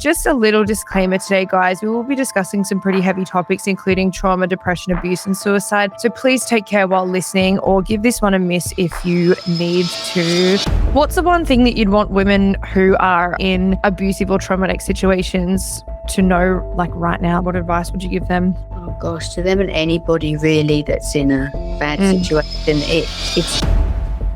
Just a little disclaimer today, guys. We will be discussing some pretty heavy topics, including trauma, depression, abuse, and suicide. So please take care while listening, or give this one a miss if you need to. What's the one thing that you'd want women who are in abusive or traumatic situations to know, like right now? What advice would you give them? Oh gosh, to them and anybody really that's in a bad situation, it's.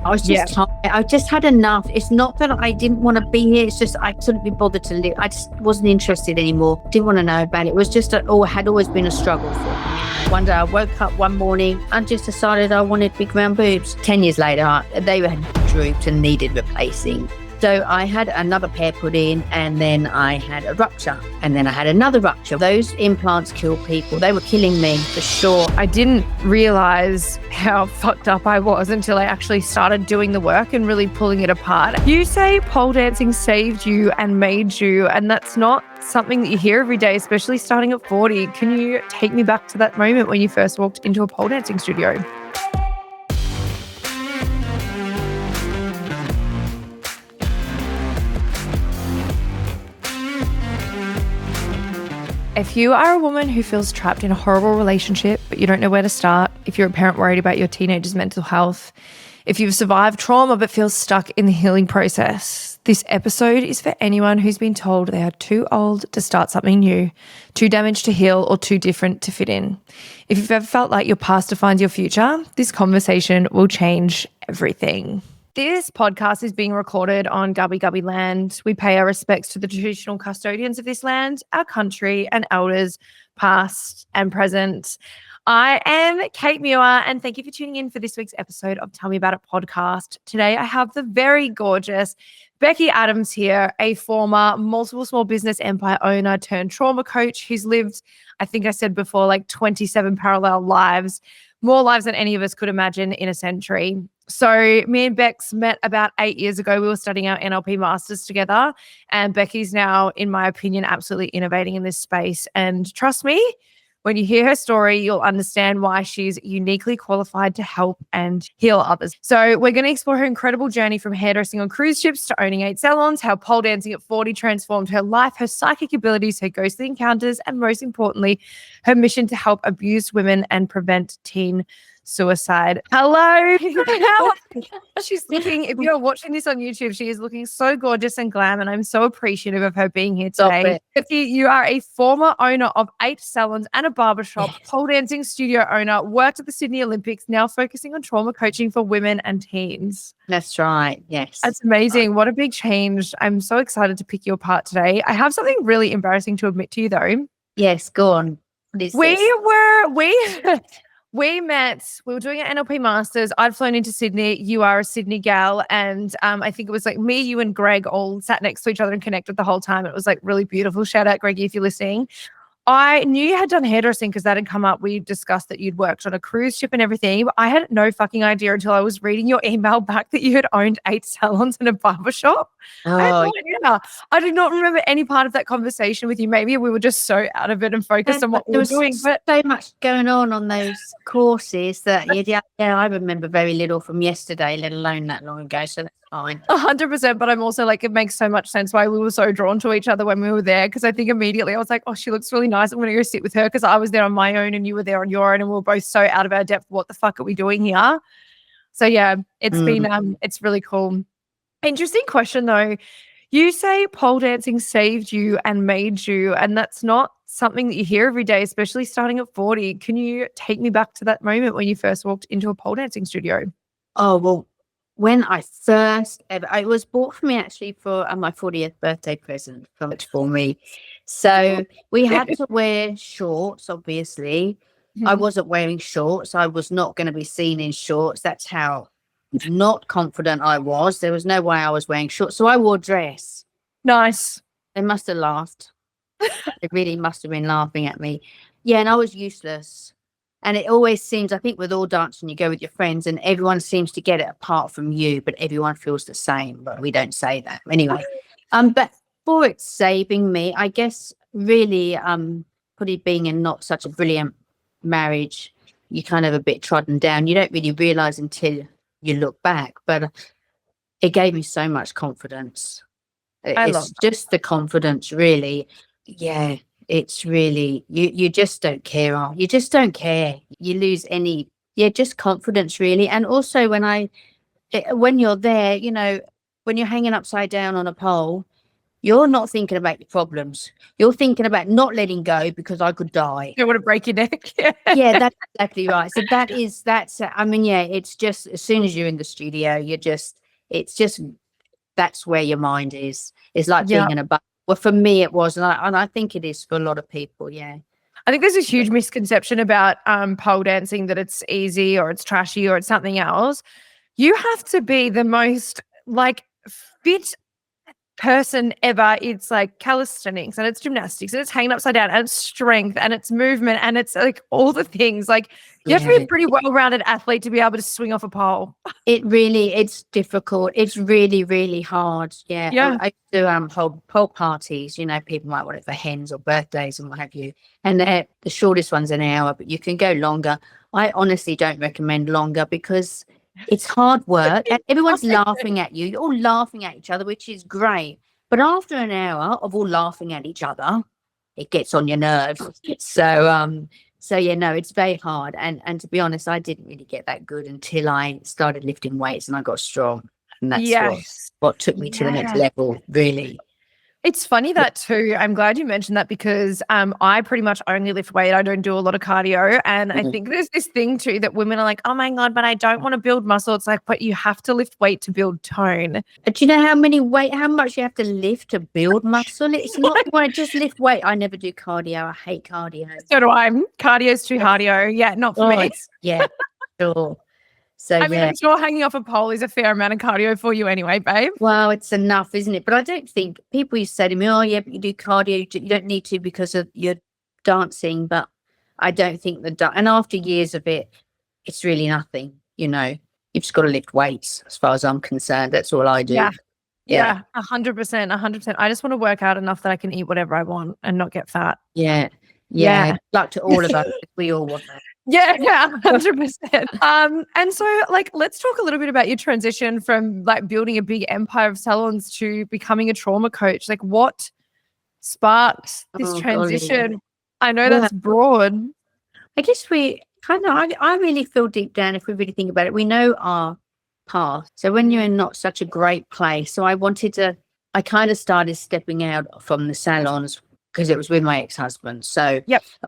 I just had enough. It's not that I didn't want to be here. It's just I couldn't be bothered to live. I just wasn't interested anymore. Didn't want to know about it. It was just had always been a struggle for me. One day I woke up one morning and just decided I wanted big round boobs. 10 years later, they had drooped and needed replacing. So I had another pair put in, and then I had a rupture, and then I had another rupture. Those implants kill people. They were killing me for sure. I didn't realize how fucked up I was until I actually started doing the work and really pulling it apart. You say pole dancing saved you and made you, and that's not something that you hear every day, especially starting at 40. Can you take me back to that moment when you first walked into a pole dancing studio? If you are a woman who feels trapped in a horrible relationship, but you don't know where to start, if you're a parent worried about your teenager's mental health, if you've survived trauma but feel stuck in the healing process, this episode is for anyone who's been told they are too old to start something new, too damaged to heal, or too different to fit in. If you've ever felt like your past defines your future, this conversation will change everything. This podcast is being recorded on Gubbi Gubbi land. We pay our respects to the traditional custodians of this land, our country, and elders past and present. I am Cait Muir, and thank you for tuning in for this week's episode of Tell Me About It podcast. Today, I have the very gorgeous Becky Adams here, a former multiple small business empire owner turned trauma coach who's lived, I think I said before, like 27 parallel lives, more lives than any of us could imagine in a century. So me and Bex met about 8 years ago. We were studying our NLP masters together, and Becky's now, in my opinion, absolutely innovating in this space. And trust me, when you hear her story, you'll understand why she's uniquely qualified to help and heal others. So we're going to explore her incredible journey from hairdressing on cruise ships to owning 8 salons, how pole dancing at 40 transformed her life, her psychic abilities, her ghostly encounters, and most importantly, her mission to help abused women and prevent teen suicide. Hello. She's looking, if you're watching this on YouTube, she is looking so gorgeous and glam, and I'm so appreciative of her being here today. Becky, you are a former owner of 8 salons and a barbershop, pole dancing studio owner, worked at the Sydney Olympics, now focusing on trauma coaching for women and teens. That's right. Yes. That's amazing. What a big change. I'm so excited to pick you apart today. I have something really embarrassing to admit to you though. Yes, go on. We met, we were doing an NLP Masters. I'd flown into Sydney. You are a Sydney gal. And I think it was like me, you and Greg all sat next to each other and connected the whole time. It was like really beautiful. Shout out, Greggy, if you're listening. I knew you had done hairdressing because that had come up. We discussed that you'd worked on a cruise ship and everything. But I had no fucking idea until I was reading your email back that you had owned 8 salons and a barbershop. Oh, I had no idea. I did not remember any part of that conversation with you. Maybe we were just so out of it and focused on what we were doing. But so much going on those courses that I remember very little from yesterday, let alone that long ago. So that's fine. 100%. But I'm also like, it makes so much sense why we were so drawn to each other when we were there. Because I think immediately I was like, oh, she looks really nice. I'm going to go sit with her, because I was there on my own and you were there on your own, and we were both so out of our depth. What the fuck are we doing here? So yeah, it's been it's really cool. Interesting question though. You say pole dancing saved you and made you, and that's not something that you hear every day, especially starting at 40. Can you take me back to that moment when you first walked into a pole dancing studio? Oh, well, when I first ever, it was bought for me actually for my 40th birthday present for me. So we had to wear shorts, obviously. I wasn't wearing shorts. I was not going to be seen in shorts. That's how not confident I was. There was no way I was wearing shorts. So I wore a dress. Nice. They must have laughed. They really must have been laughing at me. Yeah, and I was useless. And it always seems, I think with all dancing, you go with your friends and everyone seems to get it apart from you, but everyone feels the same. But we don't say that. Anyway, but for it saving me, I guess really probably being in not such a brilliant marriage, you're kind of a bit trodden down. You don't really realise until you look back, but it gave me so much confidence. I love It's just the confidence, really. Yeah, it's really, you just don't care. You just don't care. You lose any, yeah, just confidence, really. And also when you're there, when you're hanging upside down on a pole, you're not thinking about your problems. You're thinking about not letting go because I could die. don't want to break your neck. Yeah, that's exactly right. So I mean, yeah, it's just as soon as you're in the studio, it's just that's where your mind is. It's like Yeah. being in a bubble. Well, for me, it was, and I think it is for a lot of people. Yeah. I think there's a huge misconception about pole dancing, that it's easy or it's trashy or it's something else. You have to be the most like fit person ever. It's like calisthenics and it's gymnastics and it's hanging upside down and it's strength and it's movement and it's like all the things. Like you have to be a pretty well-rounded athlete to be able to swing off a pole. It's difficult. It's really, really hard. Yeah. Yeah. I do hold pole parties. People might want it for hens or birthdays and what have you. And the shortest one's an hour, but you can go longer. I honestly don't recommend longer because it's hard work and everyone's laughing at you. You're all laughing at each other, which is great. But after an hour of all laughing at each other, it gets on your nerves. So yeah, no, it's very hard. And to be honest, I didn't really get that good until I started lifting weights and I got strong. And that's what took me to the next level, really. It's funny that too. I'm glad you mentioned that because I pretty much only lift weight. I don't do a lot of cardio. And I think there's this thing too that women are like, oh my God, but I don't want to build muscle. It's like, but you have to lift weight to build tone. Do you know how much you have to lift to build muscle? It's not when I just lift weight. I never do cardio. I hate cardio. So do I. Cardio's too cardio. Yeah, not for me. Yeah, sure. So I mean, I'm sure hanging off a pole is a fair amount of cardio for you anyway, babe. Well, it's enough, isn't it? But I don't think people used to say to me, oh, yeah, but you do cardio. You don't need to because of your dancing. But I don't think and after years of it, it's really nothing. You've just got to lift weights as far as I'm concerned. That's all I do. Yeah, 100%, 100%. I just want to work out enough that I can eat whatever I want and not get fat. Yeah. Luck to all of us. We all want that. Yeah, 100%. And so like, let's talk a little bit about your transition from like building a big empire of salons to becoming a trauma coach. Like what sparked this transition? Golly. I know that's broad. I guess I really feel deep down, if we really think about it, we know our path. So when you're in not such a great place, so I kind of started stepping out from the salons because it was with my ex-husband. So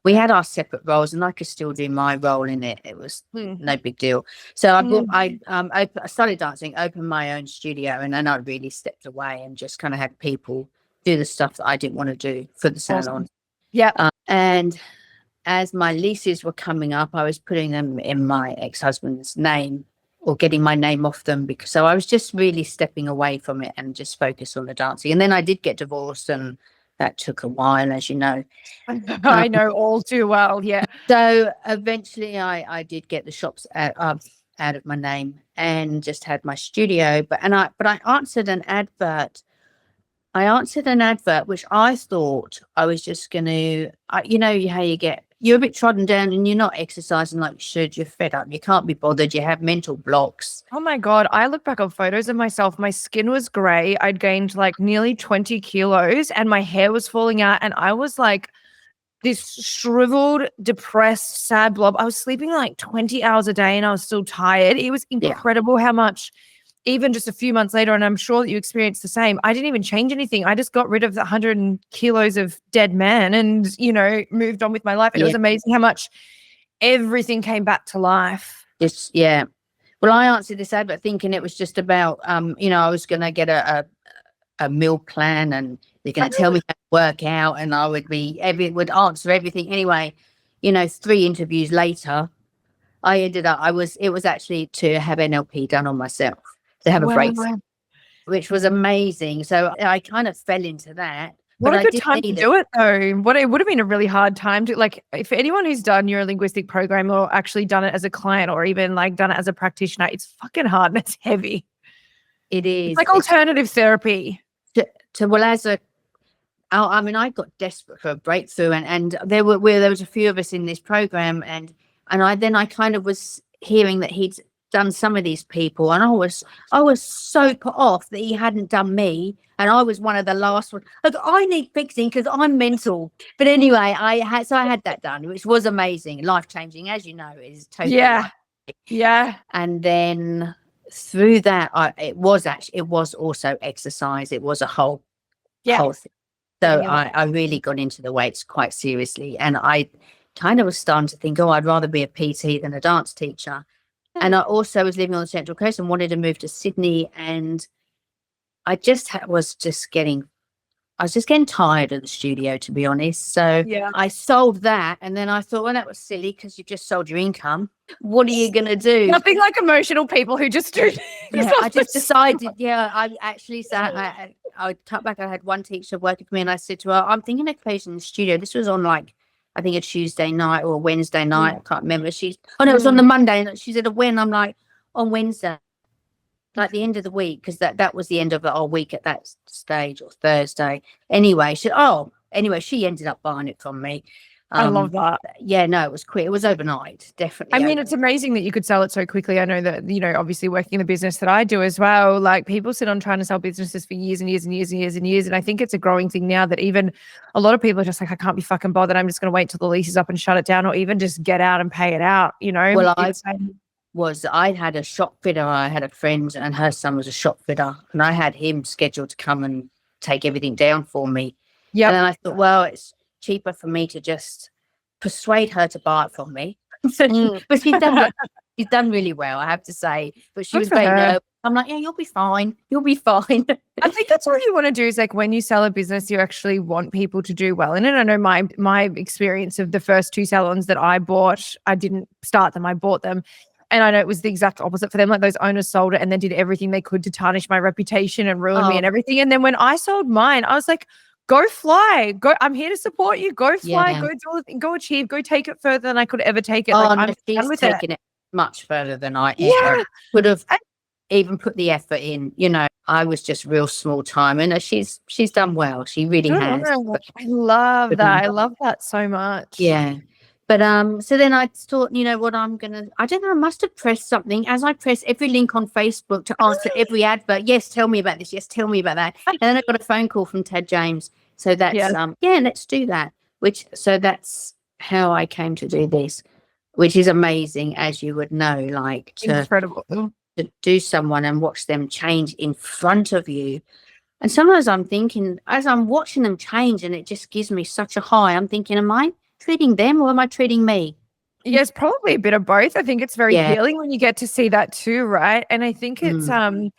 we had our separate roles and I could still do my role in it. It was no big deal. So I started dancing, opened my own studio, and then I really stepped away and just kind of had people do the stuff that I didn't want to do for the salon. Yeah. And as my leases were coming up, I was putting them in my ex-husband's name or getting my name off them so I was just really stepping away from it and just focused on the dancing. And then I did get divorced and that took a while, as you know. I know all too well, yeah. So eventually I did get the shops out of my name and just had my studio. But I answered an advert. Which I thought I was just going to, how you're a bit trodden down and you're not exercising like you should. You're fed up. You can't be bothered. You have mental blocks. Oh my God. I look back on photos of myself. My skin was gray. I'd gained like nearly 20 kilos and my hair was falling out. And I was like this shriveled, depressed, sad blob. I was sleeping like 20 hours a day and I was still tired. It was incredible how much, even just a few months later, and I'm sure that you experienced the same, I didn't even change anything. I just got rid of the 100 kilos of dead man and, moved on with my life. And it was amazing how much everything came back to life. Well, I answered this advert thinking it was just about, I was going to get a meal plan and they're going to tell me how to work out and I would answer everything. Anyway, 3 interviews later, I ended up, it was actually to have NLP done on myself. To have a breakthrough, which was amazing. So I kind of fell into that. What a good time to do it, though. It would have been a really hard time to, like, if anyone who's done neurolinguistic program or actually done it as a client or even like done it as a practitioner, it's fucking hard and it's heavy. It is. It's like alternative therapy. I got desperate for a breakthrough and there was a few of us in this program and I kind of was hearing that he'd done some of these people, and I was so put off that he hadn't done me, and I was one of the last ones. Like, I need fixing because I'm mental. But anyway, I had that done, which was amazing, life changing, as you know, it is totally. Yeah. Yeah. And then through that, it was also exercise. It was a whole thing. So I really got into the weights quite seriously, and I kind of was starting to think, I'd rather be a PT than a dance teacher. And I also was living on the Central Coast and wanted to move to Sydney, and I just was just getting tired of the studio, to be honest. So I sold that, and then I thought, well, that was silly because you just sold your income. What are you going to do? Nothing like emotional people who just do. I just decided, I actually sat, I cut back. I had one teacher working for me, and I said to her, I'm thinking of closing the studio. This was on like, I think a Tuesday night or a Wednesday night. I can't remember. It was on the Monday. And she said, when? I'm like, on Wednesday, like the end of the week, because that was the end of our week at that stage, or Thursday. Anyway, she ended up buying it from me. I love that. Yeah, no, it was quick. It was overnight, definitely. I mean, it's amazing that you could sell it so quickly. I know that, obviously working in the business that I do as well, like people sit on trying to sell businesses for years and years and years and years and years. And I think it's a growing thing now that even a lot of people are just like, I can't be fucking bothered. I'm just going to wait till the lease is up and shut it down, or even just get out and pay it out, Well, I had a shop fitter. I had a friend, and her son was a shop fitter, and I had him scheduled to come and take everything down for me. Yeah. And then I thought, well, it's cheaper for me to just persuade her to buy it from me. But she's done really well, I have to say. But she was very nervous. I'm like, yeah, you'll be fine. You'll be fine. I think that's what you want to do, is like when you sell a business, you actually want people to do well in it. I know my experience of the first 2 salons that I bought, I didn't start them, I bought them. And I know it was the exact opposite for them. Like, those owners sold it and then did everything they could to tarnish my reputation and ruin me and everything. And then when I sold mine, I was like, go fly, go. I'm here to support you. Go fly, go achieve, go take it further than I could ever take it. I'm done with taking it much further than I ever would have even put the effort in. I was just real small time, and she's done well. She really has. I love that. I love that so much. Yeah. But so then I thought, what I don't know, I must have pressed something, as I press every link on Facebook to answer every advert. Yes, tell me about this. Yes, tell me about that. And then I got a phone call from Ted James. So that's let's do that. So that's how I came to do this, which is amazing, as you would know, like incredible to do someone and watch them change in front of you. And sometimes I'm thinking, as I'm watching them change, and it just gives me such a high, I'm thinking, am I treating them or am I treating me? Yes, probably a bit of both. I think it's very healing when you get to see that too, right? And I think it's when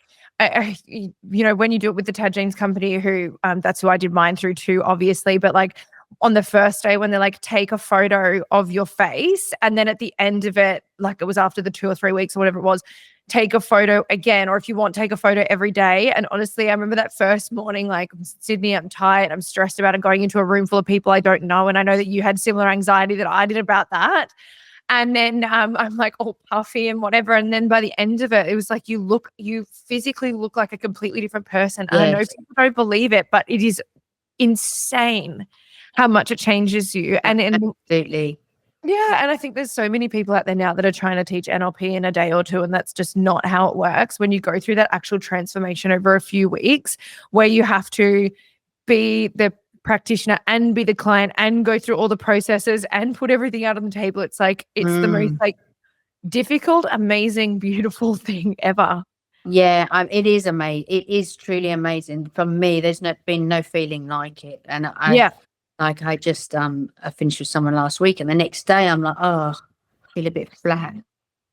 you do it with the Tad James company, who that's who I did mine through too, obviously. But like on the first day, when they like take a photo of your face, and then at the end of it, like it was after the 2 or 3 weeks or whatever it was, take a photo again, or if you want, take a photo every day. And honestly, I remember that first morning, like, Sydney, I'm tired, I'm stressed about it, going into a room full of people I don't know. And I know that you had similar anxiety that I did about that. And then I'm like all puffy and whatever. And then by the end of it, it was like you physically look like a completely different person. And I know people don't believe it, but it is insane how much it changes you. And absolutely. Yeah, and I think there's so many people out there now that are trying to teach NLP in a day or two, and that's just not how it works. When you go through that actual transformation over a few weeks, where you have to be the practitioner and be the client and go through all the processes and put everything out on the table, it's like it's the most like difficult, amazing, beautiful thing ever. Yeah, it is amazing. It is truly amazing. For me, there's been no feeling like it, and like I just I finished with someone last week, and the next day I'm like, I feel a bit flat.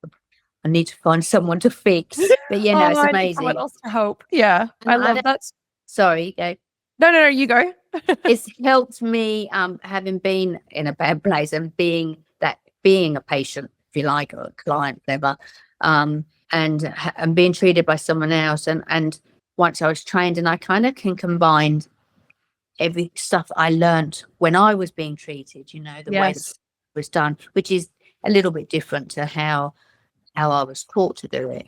I need to find someone to fix. But yeah, it's amazing. Someone else to help. Yeah, I love that. Sorry, go. No, you go. It's helped me having been in a bad place and being a patient, if you like, or a client, whatever, and being treated by someone else. And once I was trained, and I kind of can combine every stuff I learned when I was being treated, the way that it was done, which is a little bit different to how I was taught to do it,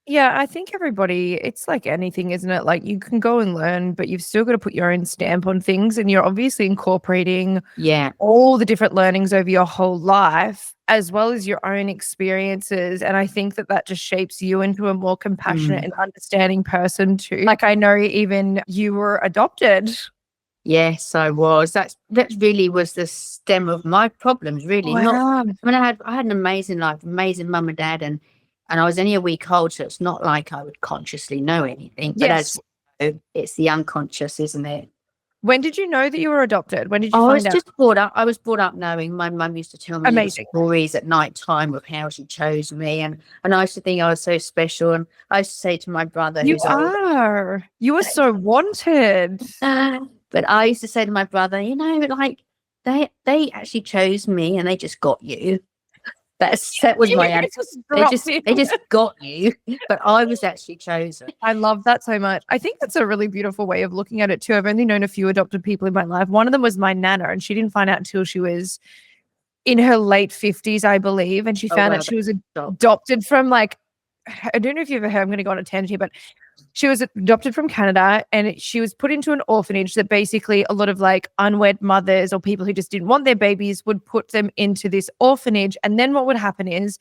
Yeah, I think everybody, it's like anything, isn't it? Like you can go and learn, but you've still got to put your own stamp on things. And you're obviously incorporating Yeah. all the different learnings over your whole life, as well as your own experiences. And I think that that just shapes you into a more compassionate Mm. and understanding person too. Like I know even you were adopted. Yes, I was. That really was the stem of my problems, really. Not, Wow. I mean, I had an amazing life, amazing mum and dad, and I was only a week old, so it's not like I would consciously know anything. But Yes. as you know, it's the unconscious, isn't it? When did you know that you were adopted? When did you I was find out? just brought up. I was brought up knowing. My mum used to tell me little Amazing. stories at night time of how she chose me, and I used to think I was so special. And I used to say to my brother, You who's older, are. You are so wanted. but I used to say to my brother, like they actually chose me, and they just got you. That was my You attitude. just They dropped just in. they just got you, but I was actually chosen. I love that so much. I think that's a really beautiful way of looking at it too. I've only known a few adopted people in my life. One of them was my nana, and she didn't find out until she was in her late 50s, I believe. And she Oh found well, out she was stop. adopted from like, I don't know if you've ever heard, I'm going to go on a tangent here, but she was adopted from Canada and she was put into an orphanage that basically a lot of like unwed mothers or people who just didn't want their babies would put them into this orphanage. And then what would happen is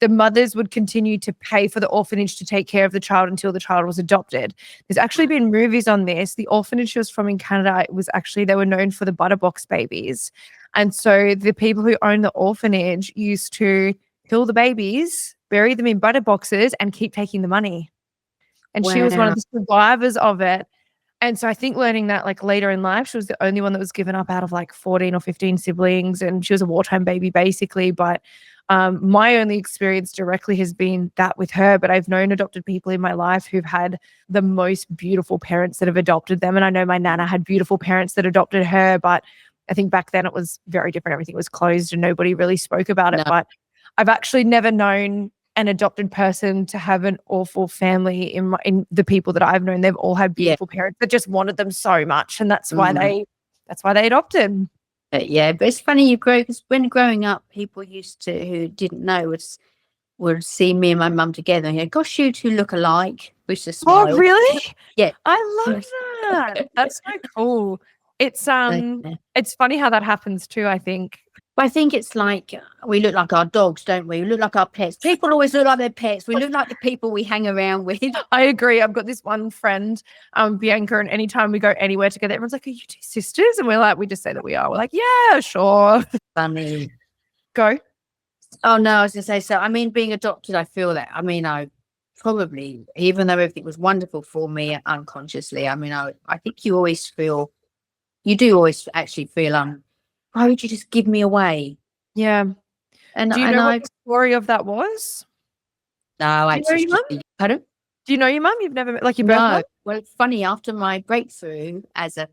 the mothers would continue to pay for the orphanage to take care of the child until the child was adopted. There's actually been movies on this. The orphanage she was from in Canada, it was actually, they were known for the butterbox babies. And so the people who owned the orphanage used to kill the babies, bury them in butter boxes, and keep taking the money. And she was one of Wow. the survivors of it. And so I think learning that like later in life, she was the only one that was given up out of like 14 or 15 siblings. And she was a wartime baby basically. But my only experience directly has been that with her. But I've known adopted people in my life who've had the most beautiful parents that have adopted them. And I know my nana had beautiful parents that adopted her. But I think back then it was very different. Everything was closed and nobody really spoke about it. No. But I've actually never known an adopted person to have an awful family in the people that I've known. They've all had Yeah. beautiful parents that just wanted them so much, and that's why Mm. they adopted. Yeah, but it's funny you grow because when growing up, people used to who didn't know would see me and my mum together and go, "Gosh, you two look alike." We used to Oh, smile. really? Yeah. I love that. That's so cool. It's Yeah. it's funny how that happens too, I think. But I think it's like we look like our dogs, don't we? We look like our pets. People always look like their pets. We look like the people we hang around with. I agree. I've got this one friend, Bianca, and anytime we go anywhere together, everyone's like, "Are you two sisters?" And we're like, we just say that we are. We're like, "Yeah, sure." Funny. Go. Oh no, I was gonna say, so I mean, being adopted, I feel that. I mean, I probably, even though everything was wonderful for me unconsciously, I mean, I think you do always actually feel why would you just give me away? Yeah. And Do you know what the story of that was? no, Do you know actually, your mum? pardon? Do you know your mum? You've never met, like your birth No. mum? Well, it's funny. After my breakthrough as a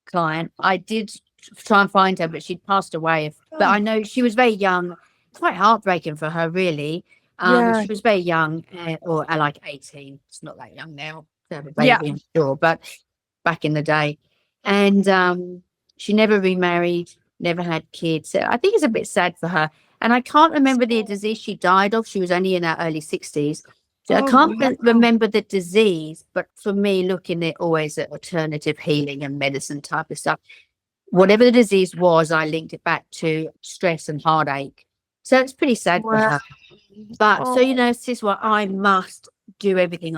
client, I did try and find her, but she'd passed away. But I know she was very young. Quite heartbreaking for her, really. Yeah. She was very young, or like 18. It's not that young now to have a baby, Yeah. I'm sure, but back in the day. And she never remarried, never had kids. So I think it's a bit sad for her. And I can't remember the disease she died of. She was only in her early 60s. So I Oh, can't wow. remember the disease, but for me, looking at always at alternative healing and medicine type of stuff, whatever the disease was, I linked it back to stress and heartache. So it's pretty sad for Wow. her. But so, Oh, this is what I must do everything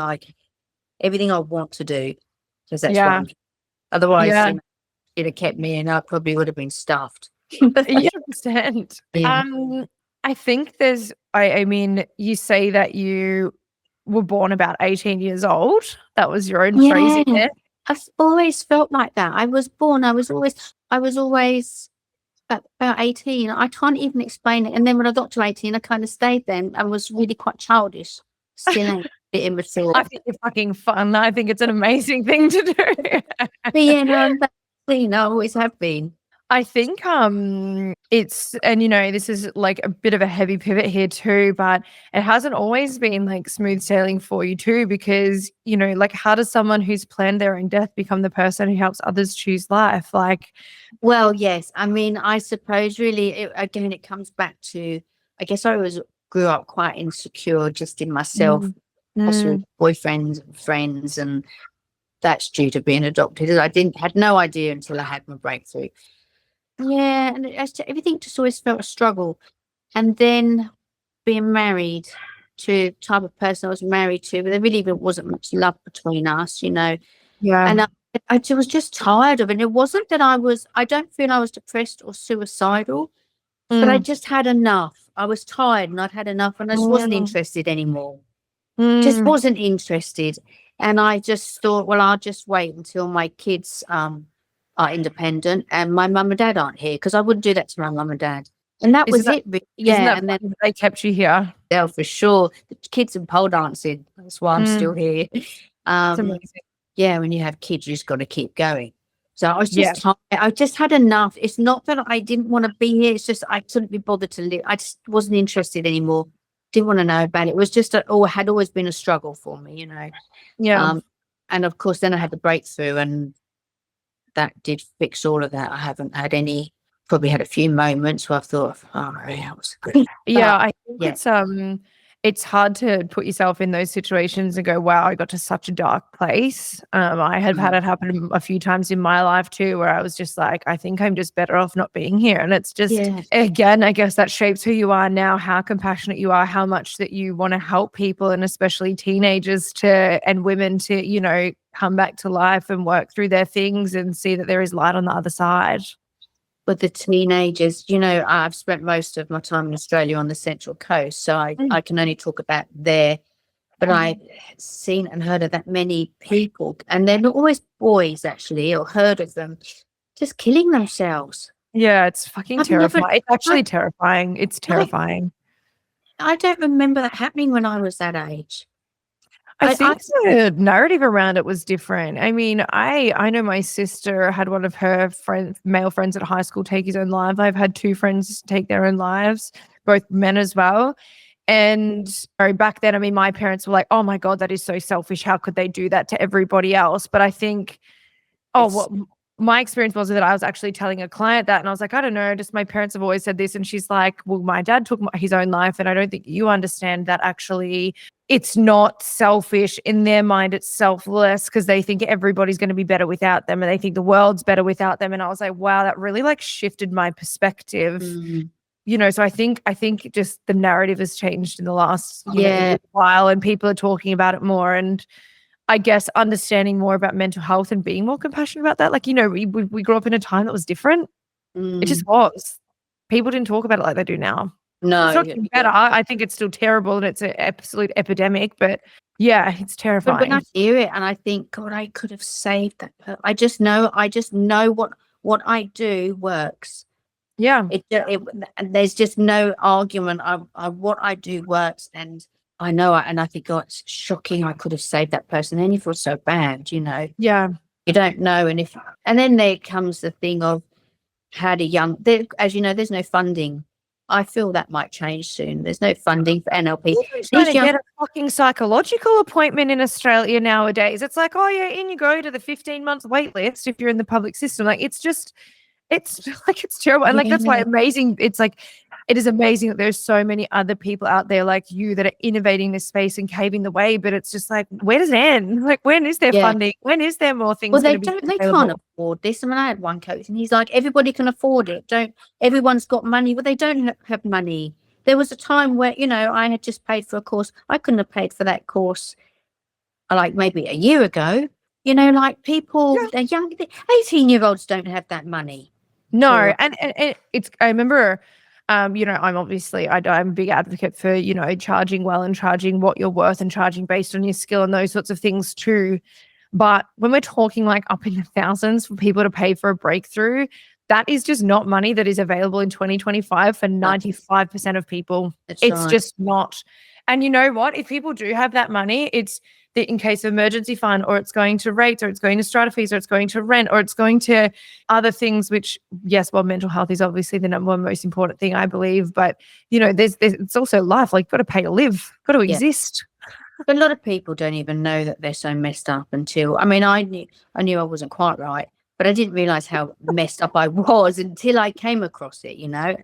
everything I want to do. Because that's yeah. what otherwise, Yeah. she'd have kept me and I probably would have been stuffed. Yeah, 100%. Yeah. I think I mean, you say that you were born about 18 years old. That was your own phrasing Yeah. there. I've always felt like that. I was always about 18. I can't even explain it. And then when I got to 18, I kind of stayed then and was really quite childish. Still ain't a bit immature. I think you're fucking fun. I think it's an amazing thing to do. But yeah, no, I'm back clean. I always have been. I think it's, and this is like a bit of a heavy pivot here too, but it hasn't always been like smooth sailing for you too, because like how does someone who's planned their own death become the person who helps others choose life? Like, Well, yes. I mean, I suppose really, again, it comes back to, I guess grew up quite insecure just in myself. through boyfriends and friends, and that's due to being adopted. I had no idea until I had my breakthrough. Yeah, and everything just always felt a struggle. And then being married to a type of person I was married to, but there really even wasn't much love between us, Yeah. And I was just tired of it. And it wasn't that I don't feel I was depressed or suicidal, but I just had enough. I was tired and I'd had enough, and I just wasn't interested anymore. Just wasn't interested. And I just thought, well, I'll just wait until my kids are independent and my mum and dad aren't here, because I wouldn't do that to my mum and dad. And that was it. Yeah, and then they kept you here. Yeah, for sure. The kids and pole dancing. That's why I'm still here. It's amazing. Yeah, when you have kids, you just got to keep going. So I was just tired. I just had enough. It's not that I didn't want to be here. It's just I couldn't be bothered to live. I just wasn't interested anymore. Didn't want to know about it. It was just had always been a struggle for me, Yeah. And of course, then I had the breakthrough, and that did fix all of that. I haven't had any. Probably had a few moments where I thought, oh, yeah, it was good. Yeah, I think it's hard to put yourself in those situations and go, wow, I got to such a dark place. I have had it happen a few times in my life too, where I was just like, I think I'm just better off not being here. And it's just, again, I guess that shapes who you are now, how compassionate you are, how much that you want to help people, and especially teenagers and women to, come back to life and work through their things and see that there is light on the other side. But the teenagers, I've spent most of my time in Australia on the Central Coast, so I can only talk about there. But I've seen and heard of that many people, and they're not always boys, actually, or heard of them, just killing themselves. Yeah, it's fucking terrifying. It's actually terrifying. It's terrifying. I don't remember that happening when I was that age. I think the narrative around it was different. I mean, I know my sister had one of her male friends at high school take his own life. I've had 2 friends take their own lives, both men as well. And back then, I mean, my parents were like, oh my God, that is so selfish. How could they do that to everybody else? But I think, my experience was that I was actually telling a client that, and I was like, I don't know, just my parents have always said this. And she's like, well, my dad took his own life, and I don't think you understand that actually it's not selfish. In their mind, it's selfless, because they think everybody's going to be better without them, and they think the world's better without them. And I was like, wow, that really shifted my perspective. So I think just the narrative has changed in the last while, and people are talking about it more, and I guess understanding more about mental health and being more compassionate about that. We grew up in a time that was different. It just was. People didn't talk about it like they do now. No. It's not getting better. I think it's still terrible, and it's an absolute epidemic, but yeah, it's terrifying. But when I hear it and I think, God, I could have saved that. I just know what I do works. Yeah. And there's just no argument. What I do works, and I know and I think, God, it's shocking. I could have saved that person. And you feel so bad, Yeah. You don't know. And then there comes the thing of as you know, there's no funding. I feel that might change soon. There's no funding for NLP. You're trying to get a fucking psychological appointment in Australia nowadays. It's like, oh yeah, in you go to the 15 months wait list if you're in the public system. It's terrible. And that's why it is amazing that there's so many other people out there like you that are innovating this space and paving the way. But it's just like, where does it end? When is there funding? When is there more things? Well, they can't afford this. I mean, I had one coach and he's like, everybody can afford it. Everyone's got money. Well, they don't have money. There was a time where, I had just paid for a course. I couldn't have paid for that course like maybe a year ago. People, they're young, 18-year-olds don't have that money. No. And I remember, I'm a big advocate for, charging well and charging what you're worth and charging based on your skill and those sorts of things too. But when we're talking up in the thousands for people to pay for a breakthrough, that is just not money that is available in 2025 for 95% of people. It's just not. And you know what? If people do have that money, it's in case of emergency fund, or it's going to rates, or it's going to strata fees, or it's going to rent, or it's going to other things, which, yes, well, mental health is obviously the number one most important thing, I believe. But, it's also life. Got to pay to live, got to exist. But a lot of people don't even know that they're so messed up until, I knew I wasn't quite right, but I didn't realize how messed up I was until I came across it, Until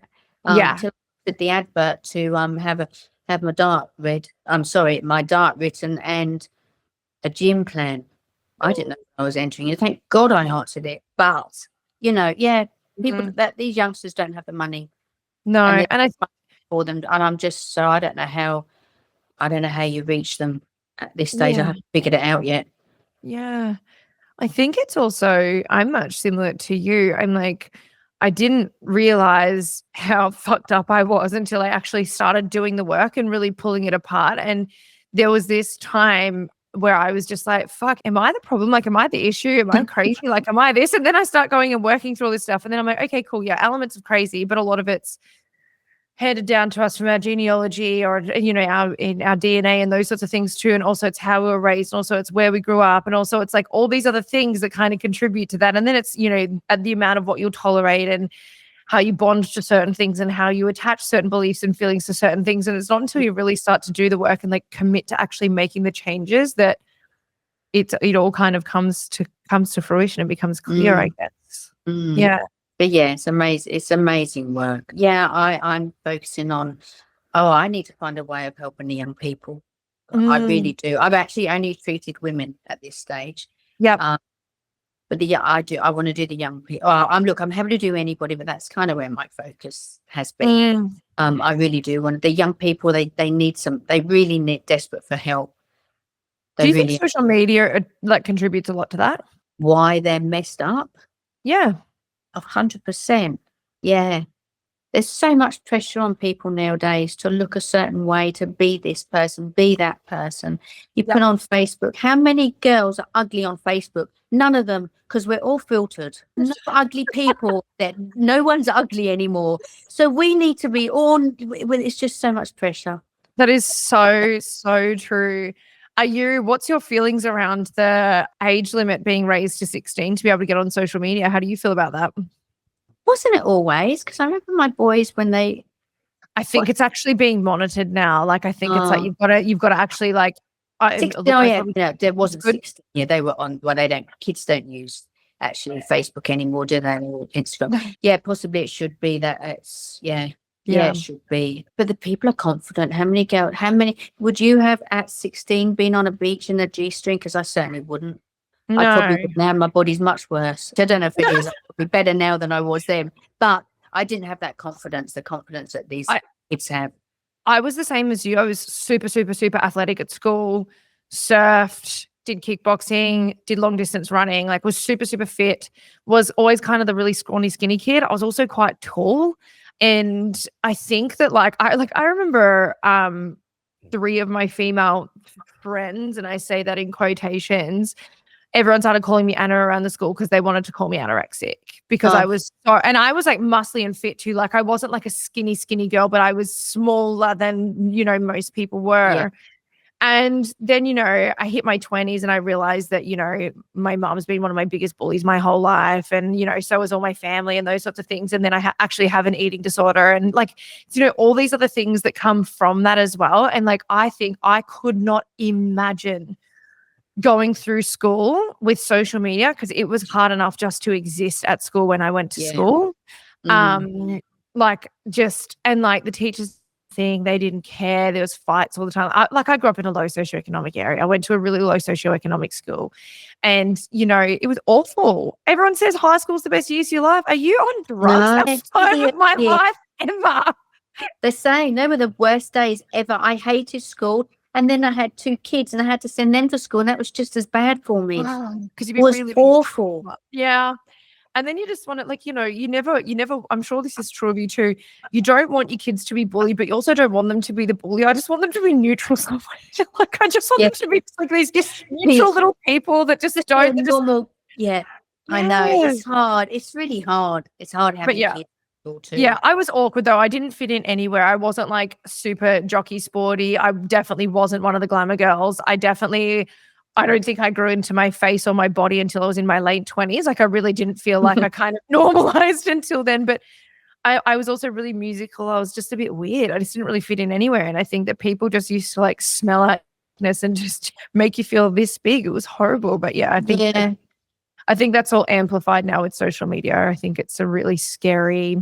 I did the advert to have have my diet written and a gym plan. I didn't know I was entering it. Thank God I answered it. But, people that these youngsters don't have the money. No, and I for them. And I'm just, so I don't know how you reach them at this stage. I haven't figured it out yet. Yeah. I think it's also, I'm much similar to you. I'm like, I didn't realize how fucked up I was until I actually started doing the work and really pulling it apart. And there was this time where I was just like, fuck, am I the problem? Like, am I the issue? Am I crazy? Like, am I this? And then I start going and working through all this stuff. And then I'm like, okay, cool. Yeah, elements of crazy, but a lot of it's handed down to us from our genealogy or, our DNA and those sorts of things too. And also it's how we were raised. And also it's where we grew up. And also it's like all these other things that kind of contribute to that. And then it's, at the amount of what you'll tolerate and how you bond to certain things and how you attach certain beliefs and feelings to certain things. And it's not until you really start to do the work and like commit to actually making the changes that it all kind of comes to fruition and becomes clear, I guess. Yeah. But yeah, it's amazing. It's amazing work. Yeah, I'm focusing on, I need to find a way of helping the young people. I really do. I've actually only treated women at this stage. Yeah. But I want to do the young people. I'm happy to do anybody, but that's kind of where my focus has been. I really do want the young people. They really need desperate for help. Do you think social media contributes a lot to that? Why they're messed up? Yeah. 100%. Yeah. There's so much pressure on people nowadays to look a certain way, to be this person, be that person. You put on Facebook. How many girls are ugly on Facebook? None of them, because we're all filtered. No ugly people. No one's ugly anymore. So we need to be on. It's just so much pressure. That is so, so true. What's your feelings around the age limit being raised to 16 to be able to get on social media? How do you feel about that? Wasn't it always? Because I remember my boys when they. I think it's actually being monitored now. Like, I think it's like you've got to actually like. There wasn't 16. Yeah, they were on. Well, kids don't use actually Facebook anymore, do they? Or Instagram. Yeah, possibly it should be that. Yeah, it should be. But the people are confident. How many would you have at 16 been on a beach in a G-string? Because I certainly wouldn't. No. I probably would now. My body's much worse. I don't know if it is. I'll be better now than I was then. But I didn't have that confidence, the confidence that these kids have. I was the same as you. I was super, super, super athletic at school, surfed, did kickboxing, did long distance running, like was super, super fit, was always kind of the really scrawny, skinny kid. I was also quite tall. And I think that I remember 3 of my female friends, and I say that in quotations, everyone started calling me Anna around the school because they wanted to call me anorexic because I was and I was like muscly and fit too. Like I wasn't like a skinny girl, but I was smaller than, most people were. Yeah. And then, I hit my 20s and I realized that, my mom's been one of my biggest bullies my whole life. And, so has all my family and those sorts of things. And then I actually have an eating disorder and all these other things that come from that as well. And I think I could not imagine going through school with social media because it was hard enough just to exist at school when I went to school. The teachers thing, they didn't care. There was fights all the time. I grew up in a low socioeconomic area. I went to a really low socioeconomic school and it was awful. Everyone says high school's the best years of your life. Are you on drugs? Of my life ever. They're saying they were the worst days ever. I hated school. And then I had 2 kids and I had to send them to school and that was just as bad for me. Because it was really awful. Yeah. And then you just want it, you never, I'm sure this is true of you too. You don't want your kids to be bullied, but you also don't want them to be the bully. I just want them to be neutral somewhere. I just want them to be these neutral little people that just don't. Normal. Yeah, I know. It's hard. It's really hard. It's hard having kids. Too. Yeah, I was awkward though. I didn't fit in anywhere. I wasn't super jockey sporty. I definitely wasn't one of the glamour girls. I don't think I grew into my face or my body until I was in my late 20s. I really didn't feel like I kind of normalized until then. But I was also really musical. I was just a bit weird. I just didn't really fit in anywhere. And I think that people just used to smell at and just make you feel this big. It was horrible. But yeah, I think that's all amplified now with social media. I think it's a really scary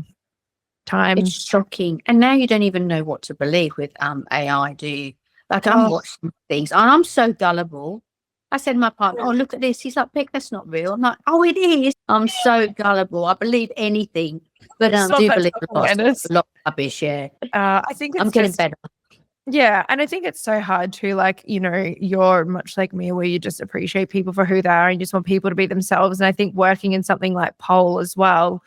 time. It's shocking. And now you don't even know what to believe with AI, do you? Like, I'm watching things and I'm so gullible. I said to my partner, oh, look at this. He's like, Beck, that's not real. I'm like, oh, it is. I'm so gullible. I believe anything. But I do believe a lot of rubbish, yeah. I think it's I'm getting better. Yeah. And I think it's so hard too. Like, you know, you're much like me where you just appreciate people for who they are and you just want people to be themselves. And I think working in something like Pole as well,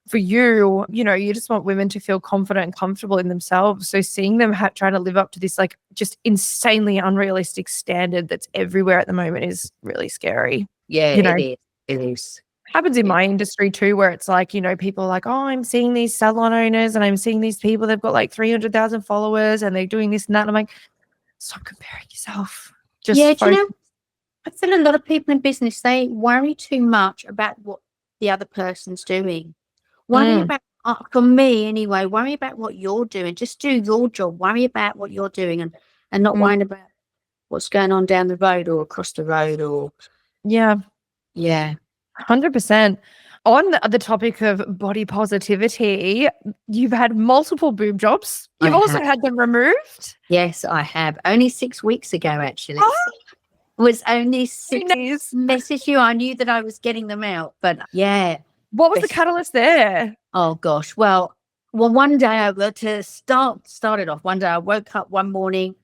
for you, you know, you just want women to feel confident and comfortable in themselves. So seeing them trying to live up to this like just insanely unrealistic standard that's everywhere at the moment is really scary. Yeah, you know, it is. It is. Happens in my industry too, where it's like, you know, people are like, oh, I'm seeing these salon owners and I'm seeing these people, they've got like 300,000 followers and they're doing this and that. And I'm like, stop comparing yourself. Do you know, I feel a lot of people in business, they worry too much about what the other person's doing. Worry about, for me anyway, worry about what you're doing. Just do your job. Worry about what you're doing and not worrying about what's going on down the road or across the road or. Yeah. 100%. On the topic of body positivity, you've had multiple boob jobs. You've also had them removed? Yes, I have. Only 6 weeks ago, actually. It was only 6 days. Message you. I knew that I was getting them out, but yeah. What was the catalyst there? Oh gosh. Well, one day to start it off. One day I woke up one morning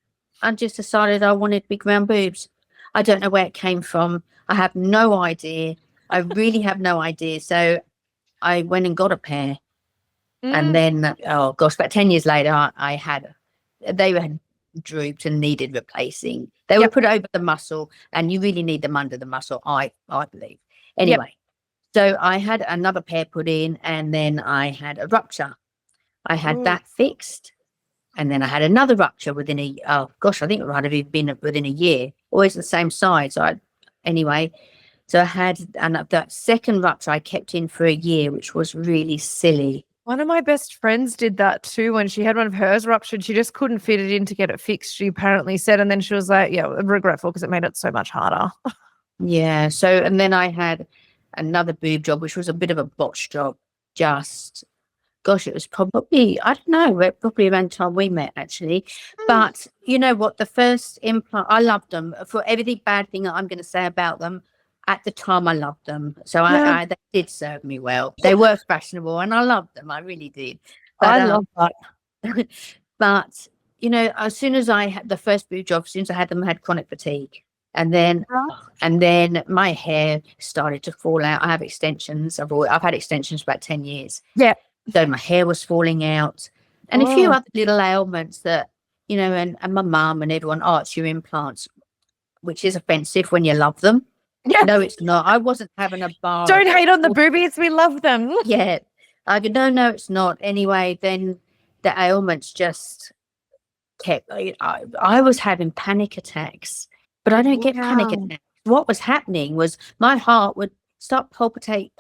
and just decided I wanted big round boobs. I don't know where it came from. I have no idea. I really have no idea. So I went and got a pair. And then, oh gosh, about 10 years later, they had drooped and needed replacing. They were put over the muscle and you really need them under the muscle, I believe. Anyway, so I had another pair put in and then I had a rupture. I had that fixed. And then I had another rupture I think it might have been within a year, always the same size. So I had that second rupture I kept in for a year, which was really silly. One of my best friends did that too. When she had one of hers ruptured, she just couldn't fit it in to get it fixed, she apparently said. And then she was like, regretful because it made it so much harder. Yeah. So, and then I had another boob job, which was a bit of a botch job. It was probably, I don't know, probably around the time we met, actually. But you know what? The first implant, I loved them. For every bad thing that I'm going to say about them, at the time I loved them. So they did serve me well. They were fashionable and I loved them. I really did. But, I love that. But, you know, as soon as I had the first boob job, as soon as I had them, I had chronic fatigue. And then my hair started to fall out. I have extensions. I've had extensions for about 10 years. Yeah. So my hair was falling out. And a few other little ailments that, you know, and my mum and everyone, it's your implants, which is offensive when you love them. Yeah. No, it's not. I wasn't having a bar. Don't hate on the boobies. We love them. Yeah. I go, no, it's not. Anyway, then the ailments just kept, I was having panic attacks, but I don't get panic attacks. What was happening was my heart would start palpitating.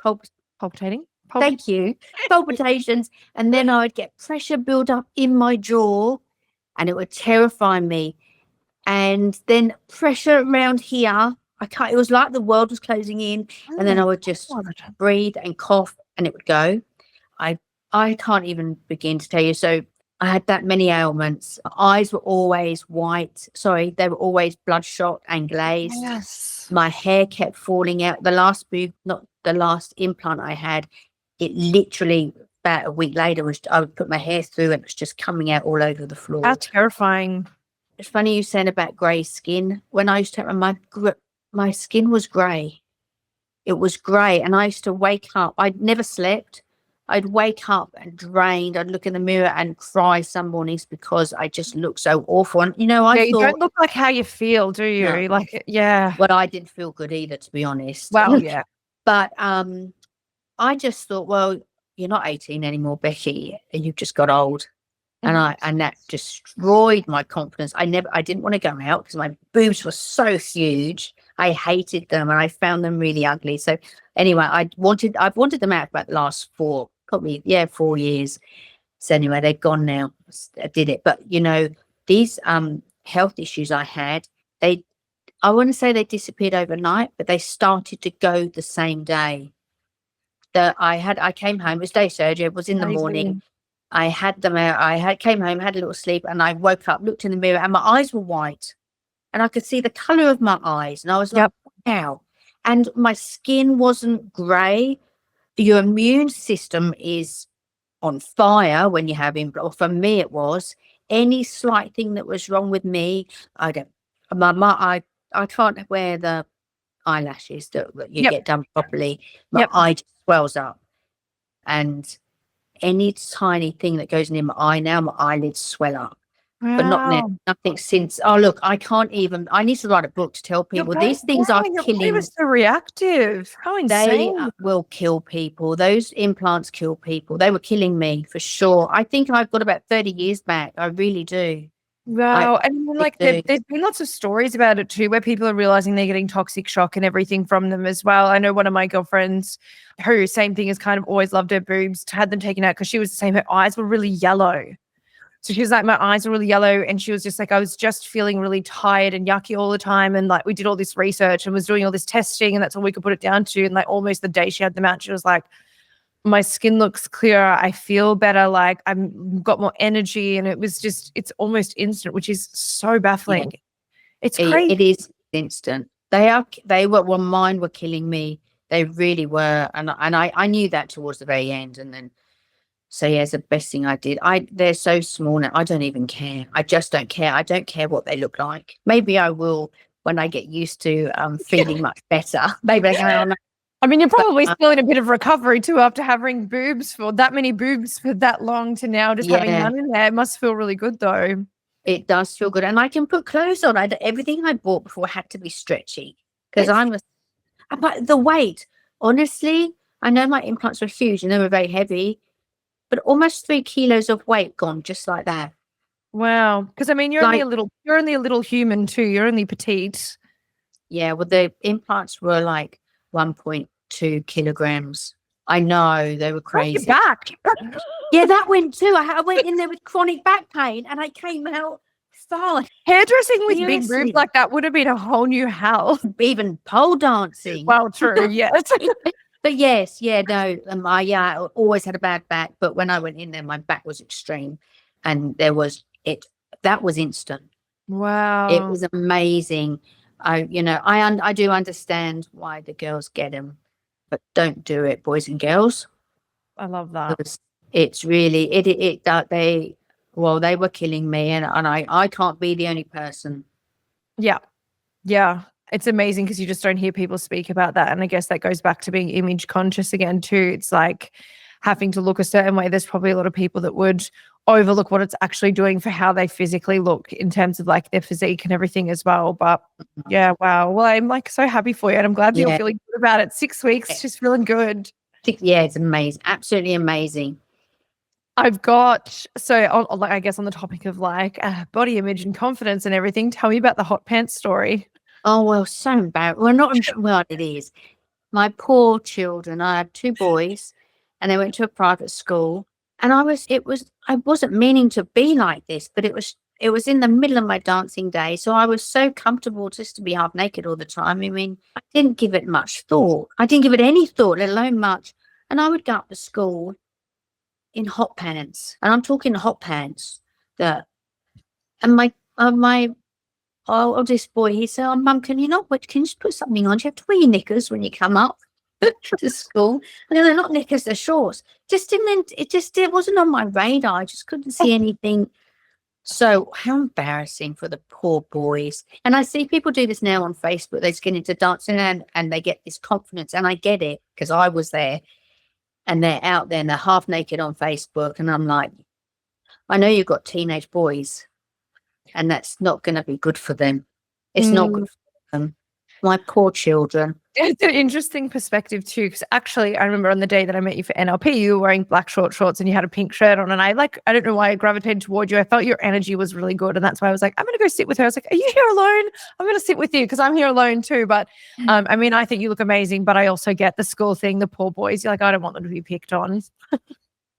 Thank you. Palpitations. And then I would get pressure build up in my jaw and it would terrify me. And then pressure around here. It was like the world was closing in, and then I would just breathe and cough, and it would go. I can't even begin to tell you. So I had that many ailments. Eyes were always white. Sorry, they were always bloodshot and glazed. Yes. My hair kept falling out. The last implant I had, it literally about a week later I would put my hair through, and it was just coming out all over the floor. How terrifying! It's funny you saying about grey skin. When I used to have my skin was grey. It was grey. And I used to wake up. I'd never slept. I'd wake up and drained. I'd look in the mirror and cry some mornings because I just looked so awful. And, you know, you don't look like how you feel, do you? No. Like, yeah. Well, I didn't feel good either, to be honest. Well, yeah. But I just thought, well, you're not 18 anymore, Becky. You've just got old. And that destroyed my confidence. I didn't want to go out because my boobs were so huge. I hated them and I found them really ugly. So anyway, I've wanted them out about the last 4 years. So anyway, they're gone now. I did it. But you know, these health issues I had, I wouldn't say they disappeared overnight, but they started to go the same day. I came home, it was day surgery, it was in the morning. I had them out. Came home, had a little sleep, and I woke up, looked in the mirror, and my eyes were white, and I could see the color of my eyes, and I was like, Yep. wow. And my skin wasn't grey. Your immune system is on fire when you have implant. Or for me, it was any slight thing that was wrong with me. I don't. I can't wear the eyelashes that you Yep. get done properly. My Yep. eye just swells up, and any tiny thing that goes near my eye now, my eyelids swell up. But not now, Wow. nothing since. Oh, look, I can't even. I need to write a book to tell people these things are Your body killing. was so reactive. How They insane. will kill people. Those implants kill people. They were killing me for sure. I think I've got about 30 years back. I really do. Wow. And then, really like do. there's been lots of stories about it too, where people are realizing they're getting toxic shock and everything from them as well. I know one of my girlfriends who, same thing, has kind of always loved her boobs, had them taken out because she was the same. Her eyes were really yellow. So she was like, my eyes are really yellow. And she was just like, I was just feeling really tired and yucky all the time. And like, we did all this research and was doing all this testing, and that's all we could put it down to. And like, almost the day she had them out, she was like, my skin looks clearer. I feel better. Like, I've got more energy. And it was just, it's almost instant, which is so baffling. Yeah. It's crazy. It is instant. They were, well, mine were killing me. They really were. And I knew that towards the very end. And then, so yeah, it's the best thing I did. They're so small now. I don't even care. I just don't care. I don't care what they look like. Maybe I will when I get used to feeling much better. Maybe I go, oh, no. I mean, you're probably still in a bit of recovery too after having boobs for that many boobs for that long to now just having none in there. It must feel really good though. It does feel good. And I can put clothes on. Everything I bought before had to be stretchy because but the weight, honestly, I know my implants were huge and they were very heavy, but almost 3 kilos of weight gone just like that. Wow. Because I mean, you're only a little human too. You're only petite. Yeah, well, the implants were like 1.2 kilograms. I know, they were crazy. Your back. Yeah, that went too. I went in there with chronic back pain and I came out fine. Hairdressing with big boobs like that would have been a whole new hell. Even pole dancing. Well, true, yes. But yes, yeah, no, I always had a bad back, but when I went in there, my back was extreme, and that was instant. Wow, it was amazing. I do understand why the girls get them, but don't do it, boys and girls. I love that. It's really they were killing me, and I can't be the only person. Yeah. It's amazing because you just don't hear people speak about that. And I guess that goes back to being image conscious again too. It's like having to look a certain way. There's probably a lot of people that would overlook what it's actually doing for how they physically look in terms of like their physique and everything as well. But yeah, wow. Well, I'm like so happy for you, and I'm glad that you're feeling good about it. 6 weeks, just feeling good. Yeah, it's amazing. Absolutely amazing. I've got, I guess on the topic of like body image and confidence and everything, tell me about the hot pants story. Oh, well, so embarrassing. Well, it is. My poor children. I had 2 boys and they went to a private school, and I wasn't meaning to be like this, but it was in the middle of my dancing day. So I was so comfortable just to be half naked all the time. I mean, I didn't give it much thought. I didn't give it any thought, let alone much. And I would go up to school in hot pants, and I'm talking hot pants and my oldest boy, he said, "Oh, Mum, can you just put something on? Do you have to wear your knickers when you come up to school?" And they're not knickers, they're shorts. It wasn't on my radar. I just couldn't see anything. So how embarrassing for the poor boys. And I see people do this now on Facebook. They just get into dancing and they get this confidence. And I get it because I was there, and they're out there and they're half naked on Facebook. And I'm like, I know you've got teenage boys, and that's not going to be good for them. It's not good for them. My poor children. It's an interesting perspective too, because actually I remember on the day that I met you for NLP, you were wearing black shorts and you had a pink shirt on, and I don't know why I gravitated toward you. I felt your energy was really good, and that's why I was like, I'm going to go sit with her. I was like, are you here alone? I'm going to sit with you because I'm here alone too. But I mean, I think you look amazing, but I also get the school thing, the poor boys. You're like, I don't want them to be picked on.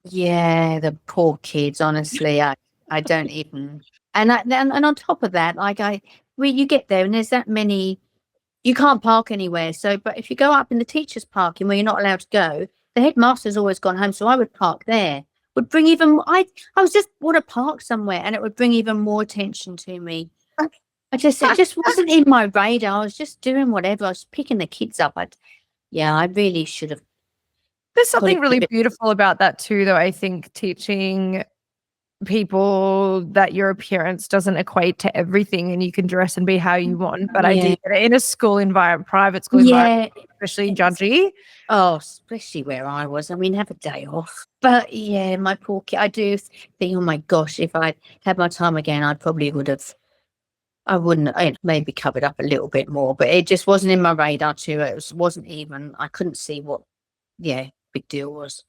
Yeah, the poor kids, honestly. I don't even. And on top of that, you get there and there's that many, you can't park anywhere. So, but if you go up in the teachers' parking where you're not allowed to go, the headmaster's always gone home. So I would park there, would bring even more. I was just want to park somewhere, and it would bring even more attention to me. It just wasn't in my radar. I was just doing whatever. I was picking the kids up. I really should have. There's something really beautiful about that too, though. I think teaching people that your appearance doesn't equate to everything and you can dress and be how you want. But I do get it in a school environment, private school environment, especially judgy. Oh, especially where I was. I mean, have a day off. But yeah, my poor kid, I do think, oh my gosh, if I had my time again, I wouldn't, maybe covered up a little bit more, but it just wasn't in my radar too. Wasn't even, I couldn't see what, big deal was.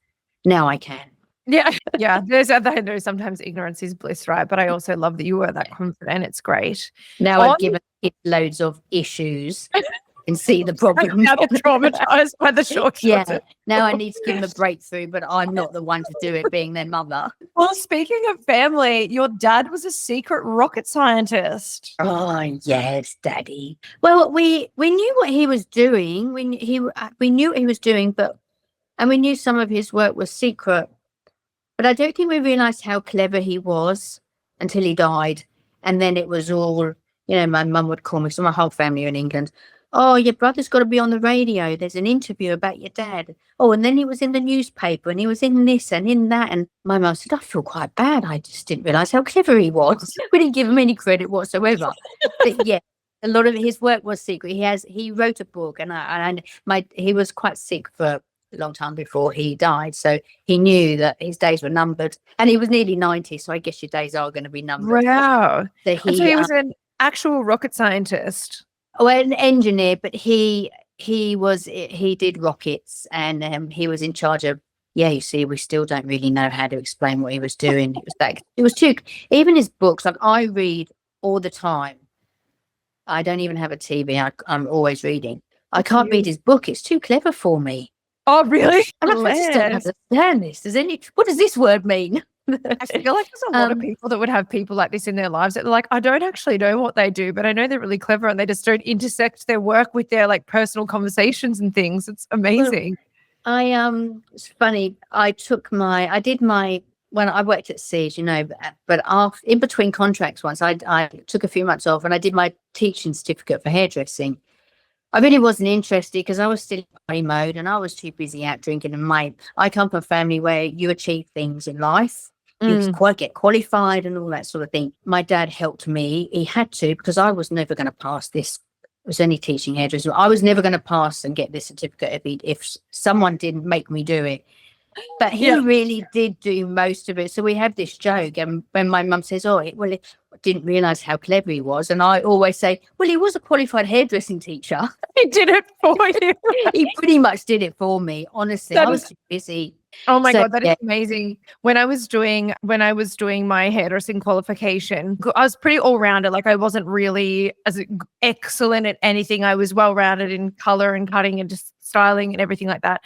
Now I can. Yeah. I know sometimes ignorance is bliss, right? But I also love that you were that confident. It's great. Now I've given it loads of issues and see the problem. Now they're traumatized by the short. Yeah. Now I need to give them a breakthrough, but I'm not the one to do it, being their mother. Well, speaking of family, your dad was a secret rocket scientist. Oh yes, Daddy. Well, we knew what he was doing. We knew what he was doing, and we knew some of his work was secret. But I don't think we realised how clever he was until he died. And then it was all, my mum would call me, so my whole family are in England. Oh, your brother's got to be on the radio. There's an interview about your dad. Oh, and then he was in the newspaper and he was in this and in that. And my mum said, I feel quite bad. I just didn't realise how clever he was. We didn't give him any credit whatsoever. But yeah, a lot of his work was secret. He wrote a book and he was quite sick for a long time before he died, so he knew that his days were numbered, and he was nearly 90, so I guess your days are going to be numbered. Wow. So he was an actual rocket scientist. Well, an engineer, but he did rockets, and he was in charge of, you see, we still don't really know how to explain what he was doing. It was too, even his books, like I read all the time. I don't even have a TV. I'm always reading. I can't read his book. It's too clever for me. Oh, really? I just don't understand this. What does this word mean? I feel like there's a lot of people that would have people like this in their lives that they're like, I don't actually know what they do, but I know they're really clever and they just don't intersect their work with their like personal conversations and things. It's amazing. Well, it's funny. When I worked at Sears, but in between contracts once, I took a few months off and I did my teaching certificate for hairdressing. I really wasn't interested because I was still in party mode and I was too busy out drinking. And I come from a family where you achieve things in life. You get qualified and all that sort of thing. My dad helped me. He had to, because I was never going to pass this. It was only teaching hairdressing. I was never going to pass and get this certificate if someone didn't make me do it. But he really did do most of it. So we have this joke, and when my mum says, I didn't realise how clever he was, and I always say, well, he was a qualified hairdressing teacher. He did it for you. He pretty much did it for me, honestly. I was too busy. Oh my God, that is amazing. When I was doing my hairdressing qualification, I was pretty all-rounder. Like I wasn't really as excellent at anything. I was well-rounded in colour and cutting and just styling and everything like that.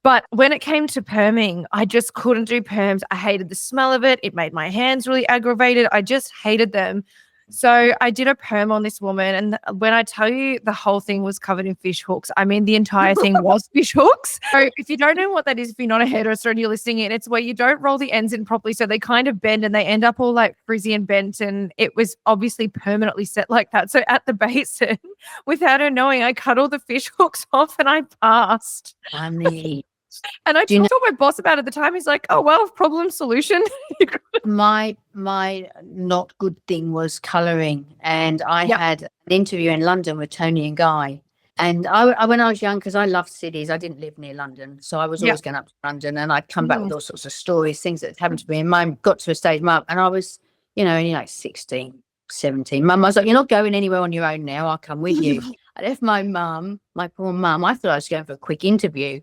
But when it came to perming, I just couldn't do perms. I hated the smell of it. It made my hands really aggravated. I just hated them. So I did a perm on this woman. And when I tell you the whole thing was covered in fish hooks, I mean, the entire thing was fish hooks. So if you don't know what that is, if you're not a hairdresser and you're listening in, it's where you don't roll the ends in properly. So they kind of bend and they end up all like frizzy and bent. And it was obviously permanently set like that. So at the basin, without her knowing, I cut all the fish hooks off and I passed. Funny. And I told my boss about it at the time. He's like, oh, well, problem solution. My not good thing was colouring. And I had an interview in London with Tony and Guy. And I when I was young, because I loved cities, I didn't live near London. So I was always going up to London and I'd come back with all sorts of stories, things that happened to me. And mine got to a stage, and I was, only like 16, 17. Mum was like, you're not going anywhere on your own now. I'll come with you. I left my poor mum. I thought I was going for a quick interview.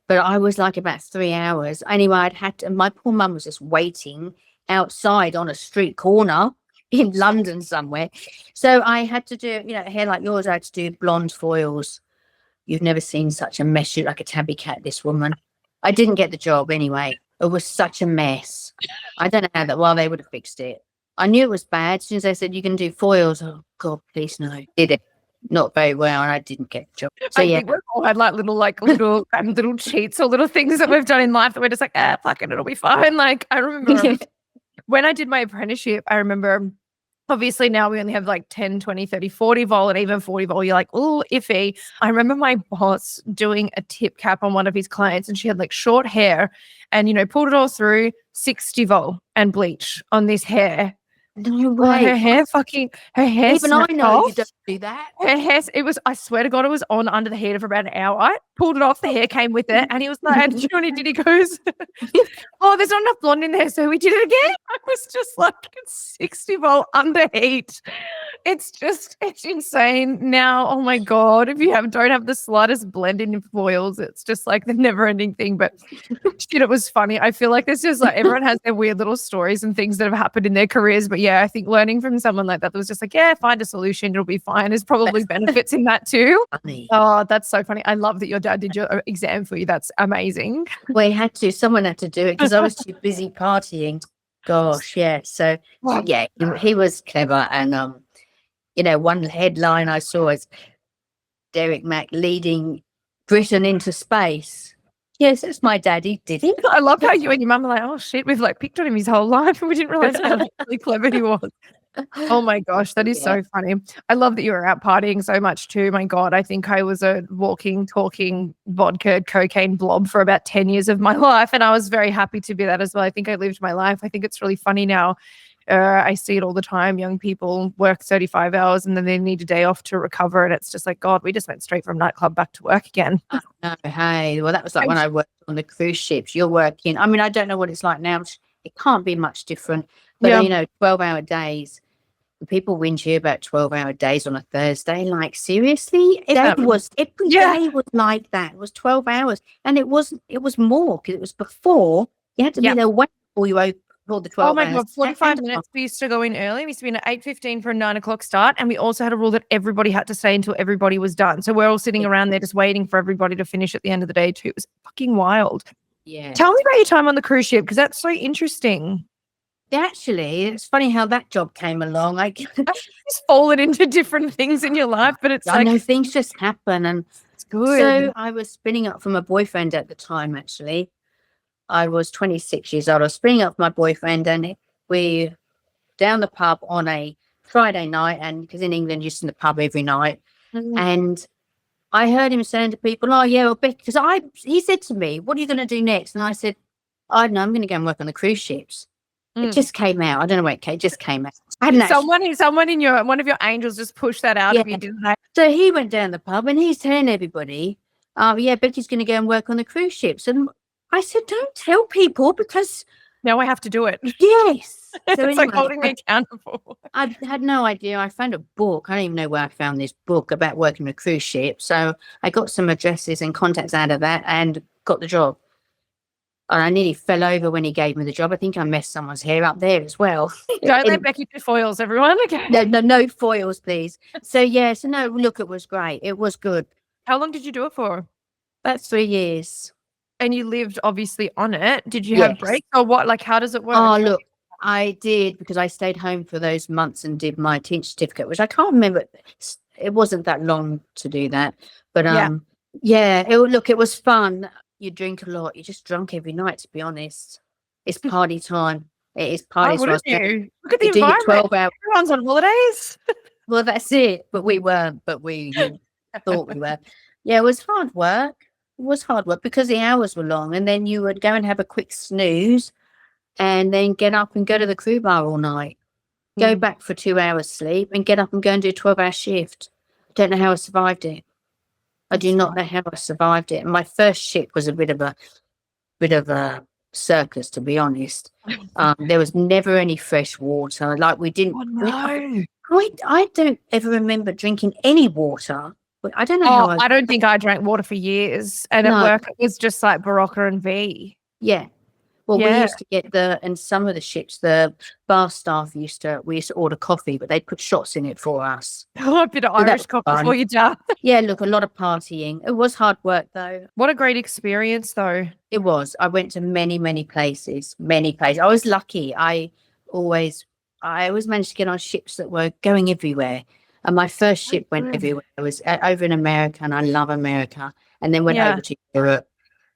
But I was like about 3 hours. Anyway, my poor mum was just waiting outside on a street corner in London somewhere. So I had to do, hair like yours, I had to do blonde foils. You've never seen such a mess. You're like a tabby cat, this woman. I didn't get the job anyway. It was such a mess. I don't know how they would have fixed it. I knew it was bad. As soon as they said, you can do foils, oh, God, please no. Did it. not very well, and I didn't get the job. So I think we've all had little cheats or little things that we've done in life that we're just like, fuck it, it'll be fine. Like I remember when I did my apprenticeship, I remember obviously now we only have like 10, 20, 30, 40 vol, and even 40 vol, you're like, oh, iffy. I remember my boss doing a tip cap on one of his clients, and she had like short hair and, pulled it all through 60 vol and bleach on this hair. No way. Her hair Even I know off. you don't do that. Her hair, I swear to God, it was on under the heater for about an hour. I pulled it off, the hair came with it, and he was like, and you know what he did? He goes, oh, there's not enough blonde in there, so we did it again. I was just like, it's 60 volt under heat. It's insane. Now, oh my God, if you don't have the slightest blend in foils, it's just like the never ending thing. But shit, it was funny. I feel like there's just like everyone has their weird little stories and things that have happened in their careers. But yeah, I think learning from someone like that was just like, yeah, find a solution, it'll be fine. There's probably benefits in that too. Funny. Oh, that's so funny. I love that your dad did your exam for you. That's amazing. Well, he had to. Someone had to do it because I was too busy partying. Gosh, yeah. So yeah, he was clever. And one headline I saw is Derek Mack leading Britain into space. Yes, that's my daddy. Did he? I love how you and your mum are like, oh shit, we've like picked on him his whole life and we didn't realize how really clever he was. Oh my gosh, that is so funny. I love that you were out partying so much too. My God, I think I was a walking, talking vodka, cocaine blob for about 10 years of my life, and I was very happy to be that as well. I think I lived my life. I think it's really funny now. I see it all the time. Young people work 35 hours and then they need a day off to recover, and it's just like, God, we just went straight from nightclub back to work again. No, hey, well, that was like when I worked on the cruise ships. You're working. I mean, I don't know what it's like now. It can't be much different, but 12-hour days. People whinge here about 12-hour days on a Thursday. Like, seriously? Every day was like that. It was 12 hours. And it was more because it was before. You had to be there way before you pulled the 12 hours. Oh my God, 45 minutes. We used to go in early. We used to be in at 8:15 for a 9 o'clock start. And we also had a rule that everybody had to stay until everybody was done. So we're all sitting around there just waiting for everybody to finish at the end of the day too. It was fucking wild. Yeah. Tell me about your time on the cruise ship, because that's so interesting. Actually, it's funny how that job came along. I just fallen into different things in your life, but it's I know things just happen, and it's good. So I was spinning up from a boyfriend at the time. Actually, I was 26 years old. I was spinning up with my boyfriend, and we down the pub on a Friday night, and because in England you're in the pub every night, and I heard him saying to people, "Oh yeah, well, Becky," because he said to me, "What are you going to do next?" And I said, "I don't know. I'm going to go and work on the cruise ships." It just came out. I don't know where it just came out. Someone in one of your angels just pushed that out of you, didn't they? So he went down the pub and he's telling everybody, Becky's going to go and work on the cruise ships. And I said, don't tell people, because now I have to do it. Yes. So it's anyway, like holding me accountable. I had no idea. I found a book. I don't even know where I found this book about working with cruise ships. So I got some addresses and contacts out of that and got the job. And I nearly fell over when he gave me the job. I think I messed someone's hair up there as well. Don't let Becky do foils, everyone. Okay. No foils, please. So look, it was great. It was good. How long did you do it for? About 3 years. And you lived obviously on it. Did you have breaks or what? Like, how does it work? Oh, look, I did, because I stayed home for those months and did my teaching certificate, which I can't remember. It wasn't that long to do that. But it was fun. You drink a lot. You're just drunk every night, to be honest. It's party time. It is party time. Look at the environment. 12 hours. Everyone's on holidays. Well, that's it. But we weren't. But we thought we were. Yeah, it was hard work. It was hard work because the hours were long. And then you would go and have a quick snooze and then get up and go to the crew bar all night. Go back for 2 hours sleep and get up and go and do a 12-hour shift. I don't know how I survived it. I do not know how I survived it. And my first ship was a bit of a circus, to be honest. There was never any fresh water. Like, we didn't. Oh, no. I don't ever remember drinking any water. I don't know how. I don't think I drank water for years. And at work, it was just like Barocca and V. Yeah. Well, we used to get and some of the ships, the bar staff we used to order coffee, but they'd put shots in it for us. A bit of Irish coffee for you, Dad. Yeah, look, a lot of partying. It was hard work, though. What a great experience, though. It was. I went to many, many places, I was lucky. I always managed to get on ships that were going everywhere. And my first ship went Good. everywhere. I was over in America, and I love America, and then went Yeah. over to Europe.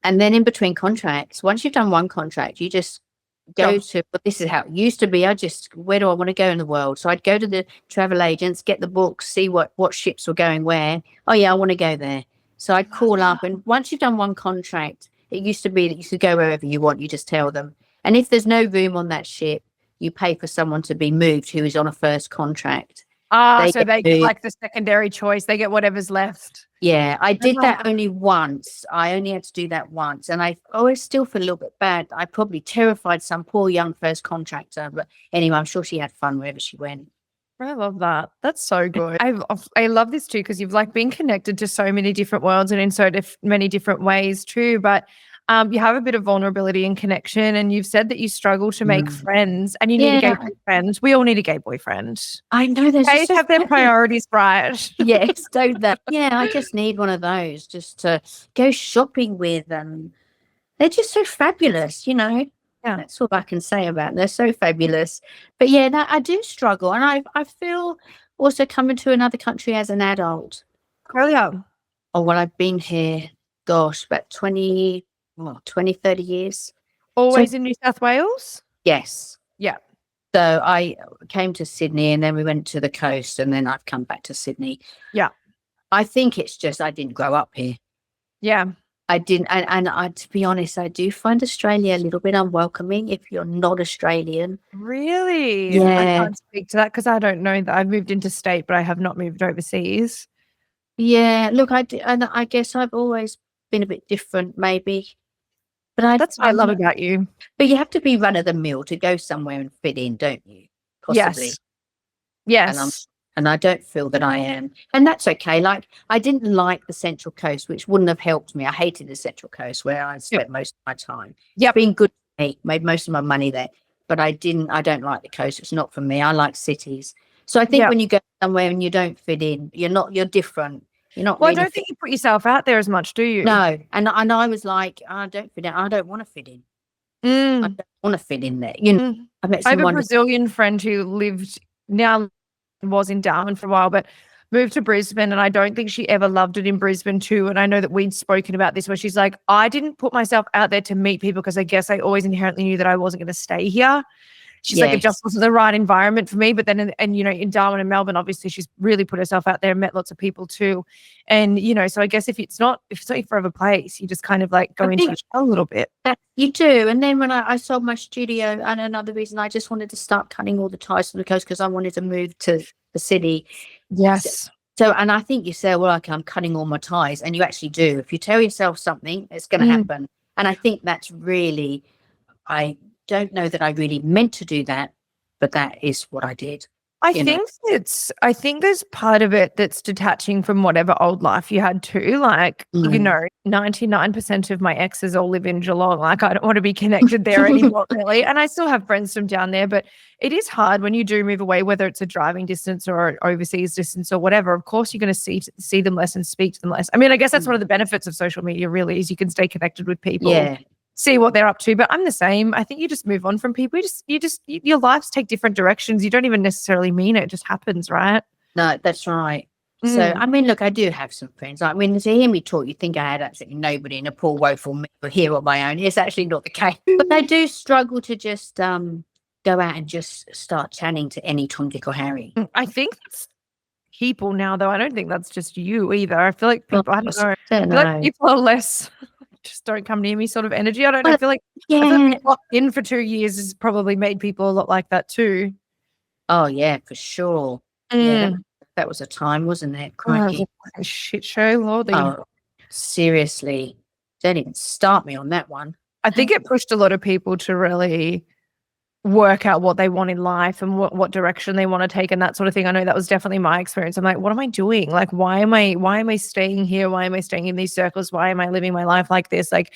And then in between contracts, once you've done one contract, you just go Go. to, but this is how it used to be. Where do I want to go in the world? So I'd go to the travel agents, get the books, see what ships were going where. Oh yeah, I want to go there. So I'd call up, and once you've done one contract, it used to be that you could go wherever you want. You just tell them. And if there's no room on that ship, you pay for someone to be moved who is on a first contract. So they get like the secondary choice. They get whatever's left. Yeah, I did that only once. I only had to do that once. And I always still feel a little bit bad. I probably terrified some poor young first contractor. But anyway, I'm sure she had fun wherever she went. I love that. That's so good. I love this too, because you've like been connected to so many different worlds and in so many different ways too. But you have a bit of vulnerability and connection, and you've said that you struggle to make friends, and you need a gay boyfriend. We all need a gay boyfriend. I know there's gays have their priorities right. Yes, don't they? Yeah, I just need one of those just to go shopping with, and they're just so fabulous, you know. Yeah, that's all I can say about them. They're so fabulous. But yeah, I do struggle, and I feel also coming to another country as an adult. Australia. Oh, well, I've been here, gosh, about 20, 30 years. Always in New South Wales? Yes. Yeah. So I came to Sydney, and then we went to the coast, and then I've come back to Sydney. Yeah. I think it's just I didn't grow up here. Yeah. I didn't. And I, to be honest, I do find Australia a little bit unwelcoming if you're not Australian. Really? Yeah. I can't speak to that because I don't know that. I've moved interstate, but I have not moved overseas. Yeah. Look, and I guess I've always been a bit different, maybe. But that's what I love about you. But you have to be run of the mill to go somewhere and fit in, don't you? Possibly. Yes. And I don't feel that I am. And that's okay. Like, I didn't like the Central Coast, which wouldn't have helped me. I hated the Central Coast where I spent most of my time. Yeah. It's been good for me, made most of my money there. But I don't like the coast. It's not for me. I like cities. So I think when you go somewhere and you don't fit in, you're different. You're not. Well, I don't think you put yourself out there as much, do you? No. And I was like, I don't fit in. I don't want to fit in. I don't want to fit in there. You know, I have a Brazilian friend who was in Darwin for a while, but moved to Brisbane, and I don't think she ever loved it in Brisbane too. And I know that we'd spoken about this, where she's like, I didn't put myself out there to meet people because I guess I always inherently knew that I wasn't going to stay here. She's like, it just wasn't the right environment for me. But then, in Darwin and Melbourne, obviously she's really put herself out there and met lots of people too. And, so I guess if it's not your forever place, you just kind of like go into your shell a little bit. You do. And then when I sold my studio, and another reason I just wanted to start cutting all the ties from the coast because I wanted to move to the city. Yes. So, and I think you say, well, okay, I'm cutting all my ties. And you actually do. If you tell yourself something, it's going to happen. And I think that's really, I don't know that I really meant to do that, but that is what I did. I think there's part of it that's detaching from whatever old life you had too. Like, 99% of my exes all live in Geelong. Like, I don't want to be connected there anymore, really. And I still have friends from down there, but it is hard when you do move away, whether it's a driving distance or an overseas distance or whatever. Of course, you're going to see them less and speak to them less. I mean, I guess that's one of the benefits of social media, really, is you can stay connected with people. Yeah. See what they're up to. But I'm the same. I think you just move on from people. Your lives take different directions. You don't even necessarily mean it. It just happens, right? No, that's right. So, I mean, look, I do have some friends. I mean, to hear me talk, you think I had absolutely nobody in a poor, woeful me here on my own. It's actually not the case. But I do struggle to just go out and just start chatting to any Tom, Dick or Harry. I think that's people now, though. I don't think that's just you either. I feel like people, I don't know. Like people are less... just don't come near me sort of energy. I don't know. I feel like locked in for 2 years has probably made people a lot like that too. Oh yeah, for sure. Yeah, that was a time, wasn't it? Crikey. A shit show, Lord. Seriously. Don't even start me on that one. I think it pushed a lot of people to really work out what they want in life and what direction they want to take and that sort of thing. I know that was definitely my experience. I'm like, what am I doing? Like, why am I staying here? Why am I staying in these circles? Why am I living my life like this? Like,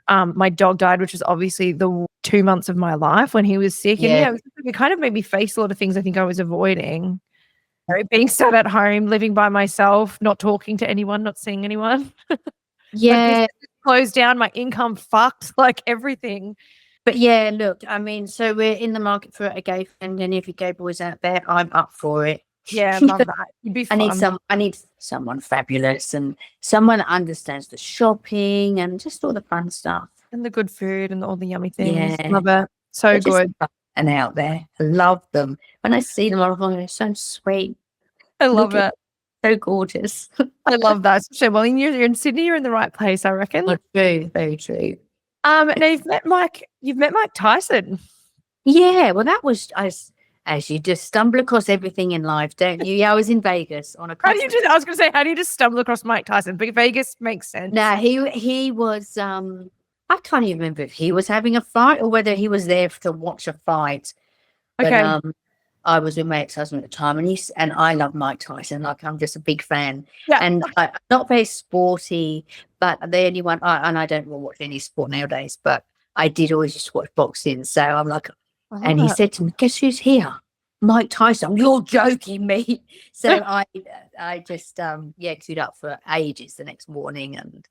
my dog died, which was obviously the 2 months of my life when he was sick. And it kind of made me face a lot of things I think I was avoiding. Being sat at home, living by myself, not talking to anyone, not seeing anyone. Yeah. Closed down, my income fucked, like everything. But yeah, look, I mean, so we're in the market for a gay friend, and if you gay boys out there, I'm up for it. Yeah, love that. It'd be fun. I need someone fabulous and someone that understands the shopping and just all the fun stuff. And the good food and all the yummy things. Yeah. Love it. So They're just good. and out there. I love them. When I see them, I'm like, they're so sweet. I love it. So gorgeous. I love that. Especially, well, you're in Sydney, you're in the right place, I reckon. Well, true, very true. Now you've met Mike Tyson. Yeah, well, that was as you just stumble across everything in life, don't you? Yeah, I was in Vegas on a. I was going to say, how do you just stumble across Mike Tyson? But Vegas makes sense. No, he was. I can't even remember if he was having a fight or whether he was there to watch a fight. But, okay. I was with my ex-husband at the time, and I love Mike Tyson. Like, I'm just a big fan. Yeah. And I'm not very sporty, but the only one, and I don't watch any sport nowadays, but I did always just watch boxing. So I'm like, and he said to me, "Guess who's here? Mike Tyson." You're joking me. So I just queued up for ages the next morning and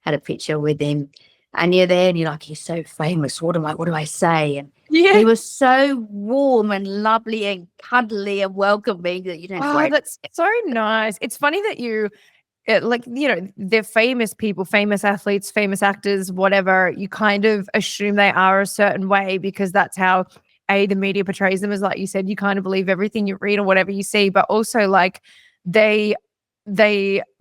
had a picture with him. And you're there and you're like, he's so famous. What do I say? And he was so warm and lovely and cuddly and welcoming that you don't. Oh, that's so nice. It's funny that they're famous people, famous athletes, famous actors, whatever. You kind of assume they are a certain way because that's how the media portrays them. As like you said, you kind of believe everything you read or whatever you see, but also like they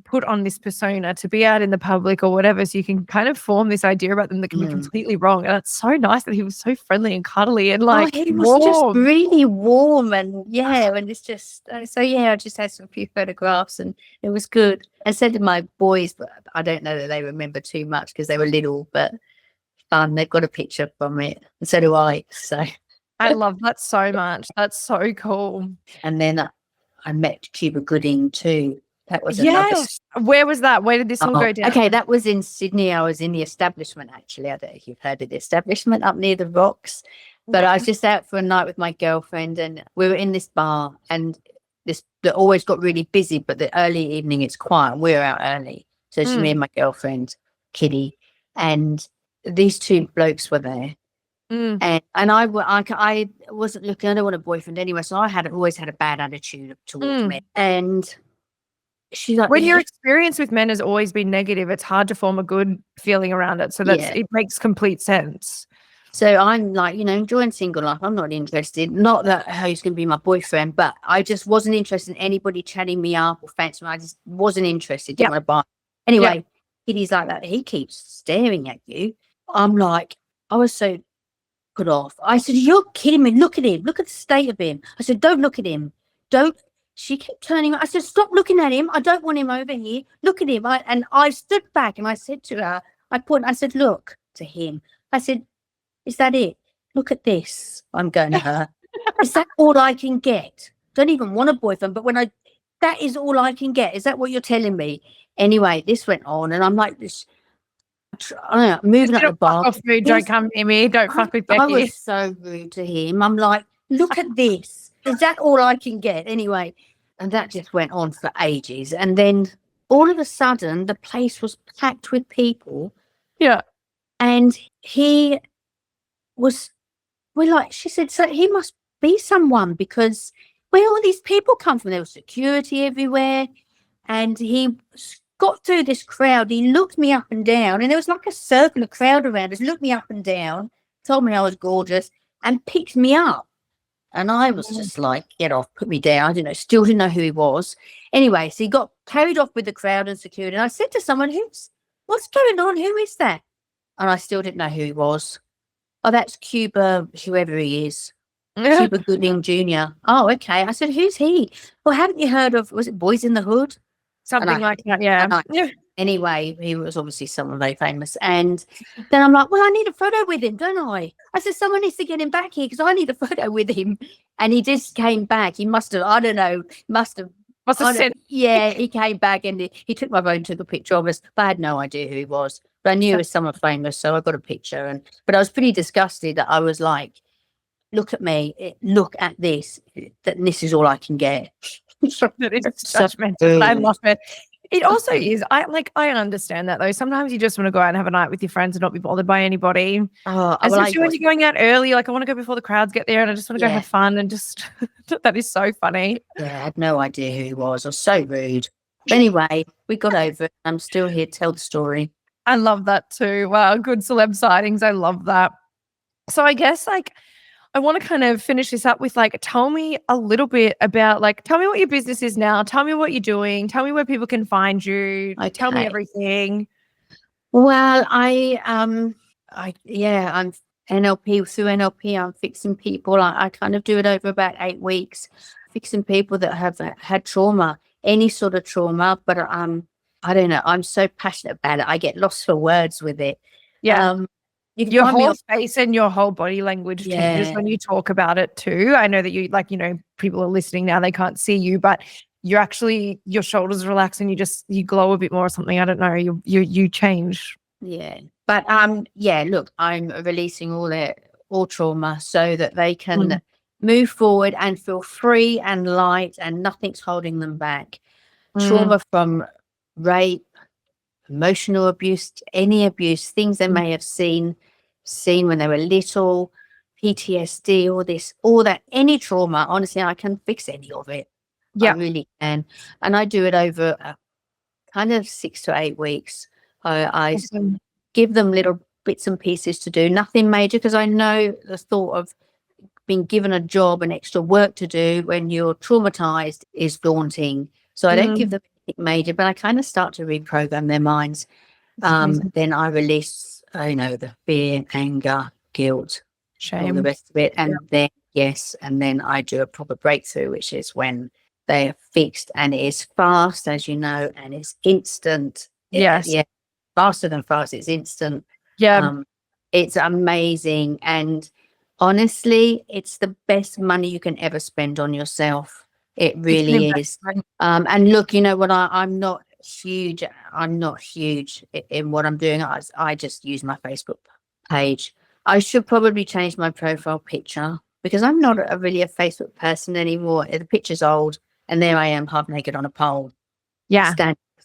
put on this persona to be out in the public or whatever, so you can kind of form this idea about them that can be completely wrong. And it's so nice that he was so friendly and cuddly and like he was just really warm and and it's just I just had some few photographs and it was good. I said to my boys, but I don't know that they remember too much because they were little, but fun. They've got a picture from it, and so do I. So I love that so much. That's so cool. And then I met Cuba Gooding too. That was Where was that? Where did this all go down? Okay, that was in Sydney. I was in the Establishment, actually. I don't know if you've heard of the Establishment up near the Rocks. But I was just out for a night with my girlfriend and we were in this bar and that always got really busy, but the early evening it's quiet. We're out early. So it's me and my girlfriend, Kitty, and these two blokes were there. And I wasn't looking, I don't want a boyfriend anyway, so I always had a bad attitude towards men. And she's like, when your experience with men has always been negative, it's hard to form a good feeling around it. So it makes complete sense. So I'm like, enjoying single life. I'm not interested. Not that he's going to be my boyfriend, but I just wasn't interested in anybody chatting me up or fancying me. I just wasn't interested. Didn't want to buy. Anyway, Kitty's like that. He keeps staring at you. I'm like, I was so put off. I said, "You're kidding me. Look at him. Look at the state of him." I said, "Don't look at him. Don't." She kept turning. I said, "Stop looking at him. I don't want him over here. Look at him." And I stood back and I said to her, I said, "Look," to him. I said, "Is that it? Look at this." I'm going to her. "Is that all I can get? Don't even want a boyfriend, but that is all I can get. Is that what you're telling me?" Anyway, this went on and I'm like this. I don't know, moving up the bar. Don't come near me. Don't fuck with Becky. I was so rude to him. I'm like, "Look at this. Is that all I can get?" Anyway, and that just went on for ages. And then all of a sudden, the place was packed with people. Yeah. And she said, "So he must be someone because where all these people come from?" There was security everywhere. And he got through this crowd. He looked me up and down, and there was like a circle of crowd around us, looked me up and down, told me I was gorgeous, and picked me up. And I was just like, "Get off, put me down." I didn't know, still didn't know who he was. Anyway, so he got carried off with the crowd and security. And I said to someone, "What's going on? Who is that?" And I still didn't know who he was. "Oh, that's Cuba, whoever he is. Cuba Gooding Jr. "Oh, okay." I said, "Who's he?" "Well, haven't you heard of, was it Boys in the Hood?" Something like that, yeah. Anyway, he was obviously someone very famous. And then I'm like, "Well, I need a photo with him, don't I?" I said, "Someone needs to get him back here because I need a photo with him." And he just came back. He must have, I don't know, must have said. Yeah, he came back and he took my phone, took a picture of us. But I had no idea who he was. But I knew he was someone famous, so I got a picture. But I was pretty disgusted that I was like, "Look at me, look at this. This is all I can get." That is judgmental. I love it. It also is. I understand that though. Sometimes you just want to go out and have a night with your friends and not be bothered by anybody. Oh, well, Especially when you're going out early. Like I want to go before the crowds get there and I just want to go have fun and just that is so funny. Yeah, I had no idea who he was. I was so rude. But anyway, we got over it. I'm still here to tell the story. I love that too. Wow, good celeb sightings. I love that. So I guess I want to kind of finish this up with tell me a little bit about tell me what your business is now. Tell me what you're doing. Tell me where people can find you. Okay. Tell me everything. Well, I'm NLP. Through NLP, I'm fixing people. I kind of do it over about 8 weeks, fixing people that have had trauma, any sort of trauma. But I don't know. I'm so passionate about it. I get lost for words with it. Yeah. Your whole face and your whole body language changes when you talk about it too. I know that you people are listening now, they can't see you, but you're actually, your shoulders relax and you glow a bit more or something. I don't know. You change. Yeah. But look, I'm releasing all trauma so that they can move forward and feel free and light and nothing's holding them back. Trauma from rape, emotional abuse, any abuse, things they may have seen when they were little, PTSD, all that, any trauma. Honestly, I can fix any of it. I really can. And I do it over kind of 6 to 8 weeks. I give them little bits and pieces to do, nothing major, because I know the thought of being given a job and extra work to do when you're traumatized is daunting. So I don't give them anything major, but I kind of start to reprogram their minds. Then I release, the fear, anger, guilt, shame, all the rest of it. And then I do a proper breakthrough, which is when they are fixed, and it is fast, as you know, and it's instant. Yes. Yeah. Faster than fast. It's instant. Yeah. It's amazing. And honestly, it's the best money you can ever spend on yourself. It really is. And look, you know what? I'm not huge. I'm not huge in what I'm doing. I just use my Facebook page. I should probably change my profile picture because I'm not really a Facebook person anymore. The picture's old, and there I am, half naked on a pole. Yeah.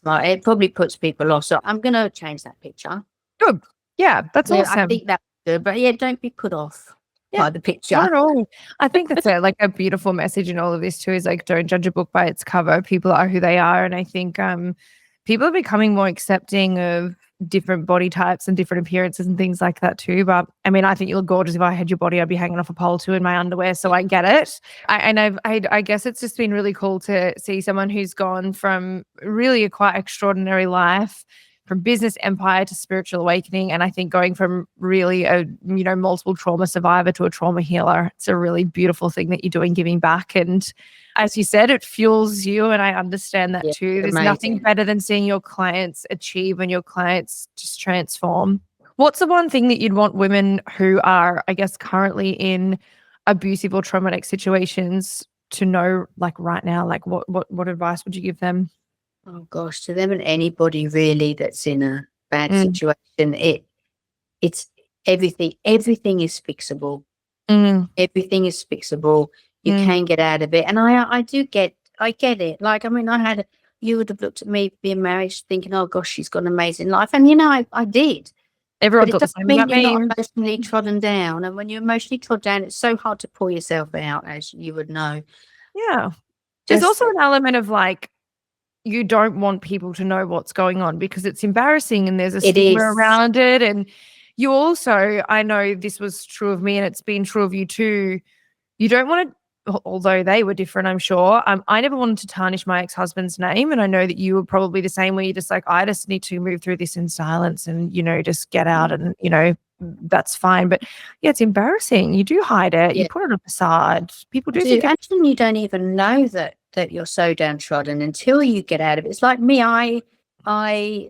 It probably puts people off. So I'm going to change that picture. Good. Yeah, that's awesome. I think that's good. But don't be put off by the picture. Not at all. I think that's a beautiful message in all of this too, is don't judge a book by its cover. People are who they are. And I think people are becoming more accepting of different body types and different appearances and things like that too. But I mean, I think you look gorgeous. If I had your body, I'd be hanging off a pole too in my underwear. So I get it. I guess it's just been really cool to see someone who's gone from really a quite extraordinary life, from business empire to spiritual awakening. And I think going from really a, multiple trauma survivor to a trauma healer, it's a really beautiful thing that you're doing, giving back. And as you said, it fuels you. And I understand that too. There's nothing better than seeing your clients achieve and your clients just transform. What's the one thing that you'd want women who are, I guess, currently in abusive or traumatic situations to know, right now? What advice would you give them? Oh gosh, to them and anybody really that's in a bad situation, it's everything. Everything is fixable. Everything is fixable. You can get out of it, and I get it. You would have looked at me being married, thinking, "Oh gosh, she's got an amazing life," and I did. Everyone thought the same about me. You're not emotionally trodden down, and when you're emotionally trodden down, it's so hard to pull yourself out, as you would know. Yeah, there's also an element of you don't want people to know what's going on because it's embarrassing and there's a stigma around it. And you also, I know this was true of me and it's been true of you too. You don't want to, although they were different, I'm sure. I never wanted to tarnish my ex-husband's name. And I know that you were probably the same, where you're just I just need to move through this in silence and, just get out and, that's fine. But yeah, it's embarrassing. You do hide it. You put it on a facade. People do think actually, you don't even know that you're so downtrodden until you get out of it. It's like me. I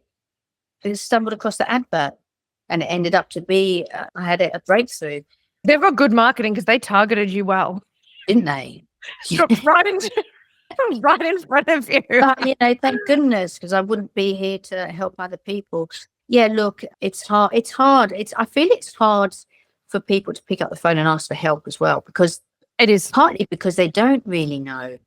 stumbled across the advert and it ended up to be, I had a breakthrough. They've got good marketing because they targeted you well. Didn't they? right in front of you. But, thank goodness, because I wouldn't be here to help other people. Yeah, look, it's hard. I feel it's hard for people to pick up the phone and ask for help as well, because it is partly because they don't really know.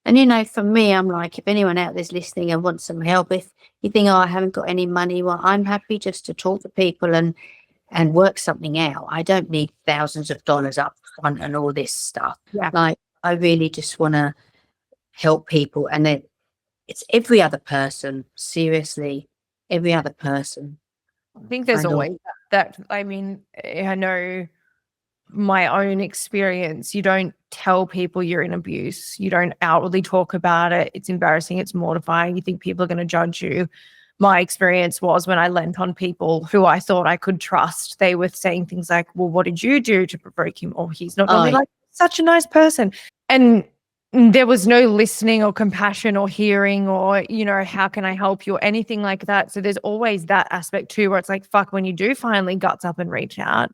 And, you know, for me, I'm like, if anyone out there's listening and wants some help, if you think, oh, I haven't got any money, well, I'm happy just to talk to people and work something out. I don't need thousands of dollars up front and all this stuff. Yeah. Like, I really just want to help people. And then it's every other person, seriously, every other person. I think there's always that. I mean, I know my own experience. You don't tell people you're in abuse. You don't outwardly talk about it. It's embarrassing. It's mortifying. You think people are going to judge you. My experience was when I lent on people who I thought I could trust, they were saying things like, well, what did you do to provoke him? Or he's not normally like such a nice person. And there was no listening or compassion or hearing or, you know, how can I help you or anything like that. So there's always that aspect too, where it's like, fuck, when you do finally guts up and reach out,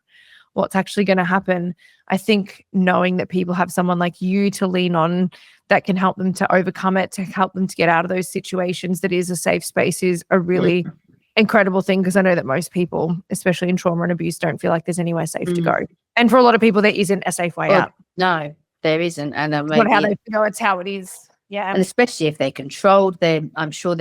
what's actually going to happen? I think knowing that people have someone like you to lean on that can help them to overcome it, to help them to get out of those situations, that is a safe space, is a really incredible thing, because I know that most people, especially in trauma and abuse, don't feel like there's anywhere safe to go. And for a lot of people, there isn't a safe way out. No, there isn't. And it's not how they feel, it's how it is. Yeah. And especially if they're controlled, I'm sure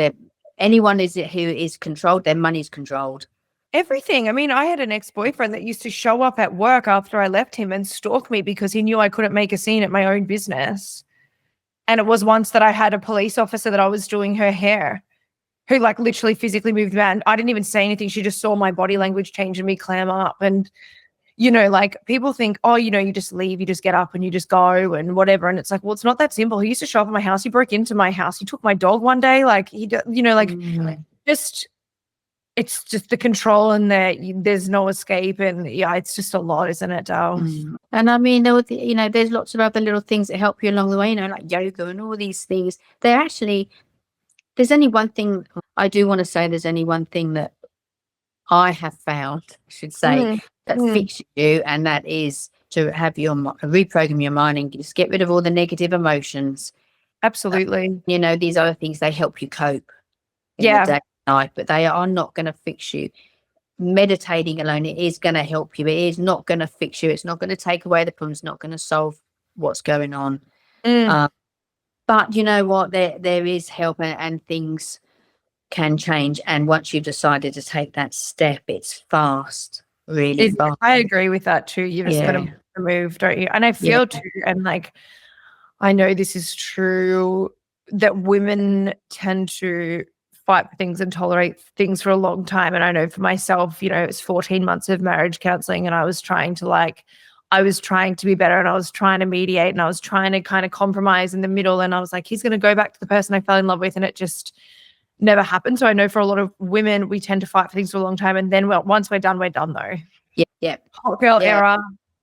anyone who is controlled, their money's controlled. Everything. I mean, I had an ex-boyfriend that used to show up at work after I left him and stalk me because he knew I couldn't make a scene at my own business. And it was once that I had a police officer that I was doing her hair, who like literally physically moved around. I didn't even say anything. She just saw my body language change and me clam up. And, you know, like people think, oh, you know, you just leave, you just get up and you just go and whatever. And it's like, well, it's not that simple. He used to show up at my house. He broke into my house. He took my dog one day. Like you know, like it's just the control and there's no escape. And yeah, it's just a lot, isn't it, Dal? And I mean, you know, there's lots of other little things that help you along the way, you know, like yoga and all these things. There's only one thing I do want to say. There's only one thing that I have found, I should say, that fixes you, and that is to have reprogram your mind and just get rid of all the negative emotions. Absolutely. You know, these other things, they help you cope in the day and night, but they are not going to fix you. Meditating alone, it is going to help you. It is not going to fix you. It's not going to take away the problems. It's not going to solve what's going on. But you know what? There is help, and things can change. And once you've decided to take that step, it's fast, really fast. I agree with that too. You just got to move, don't you? And I feel too, and like, I know this is true, that women tend to fight for things and tolerate things for a long time. And I know for myself, you know, it's 14 months of marriage counseling, and I was trying to be better, and I was trying to mediate, and I was trying to kind of compromise in the middle. And I was like, he's going to go back to the person I fell in love with. And it just never happened. So I know for a lot of women, we tend to fight for things for a long time. And then once we're done though. Yeah. Hot girl era,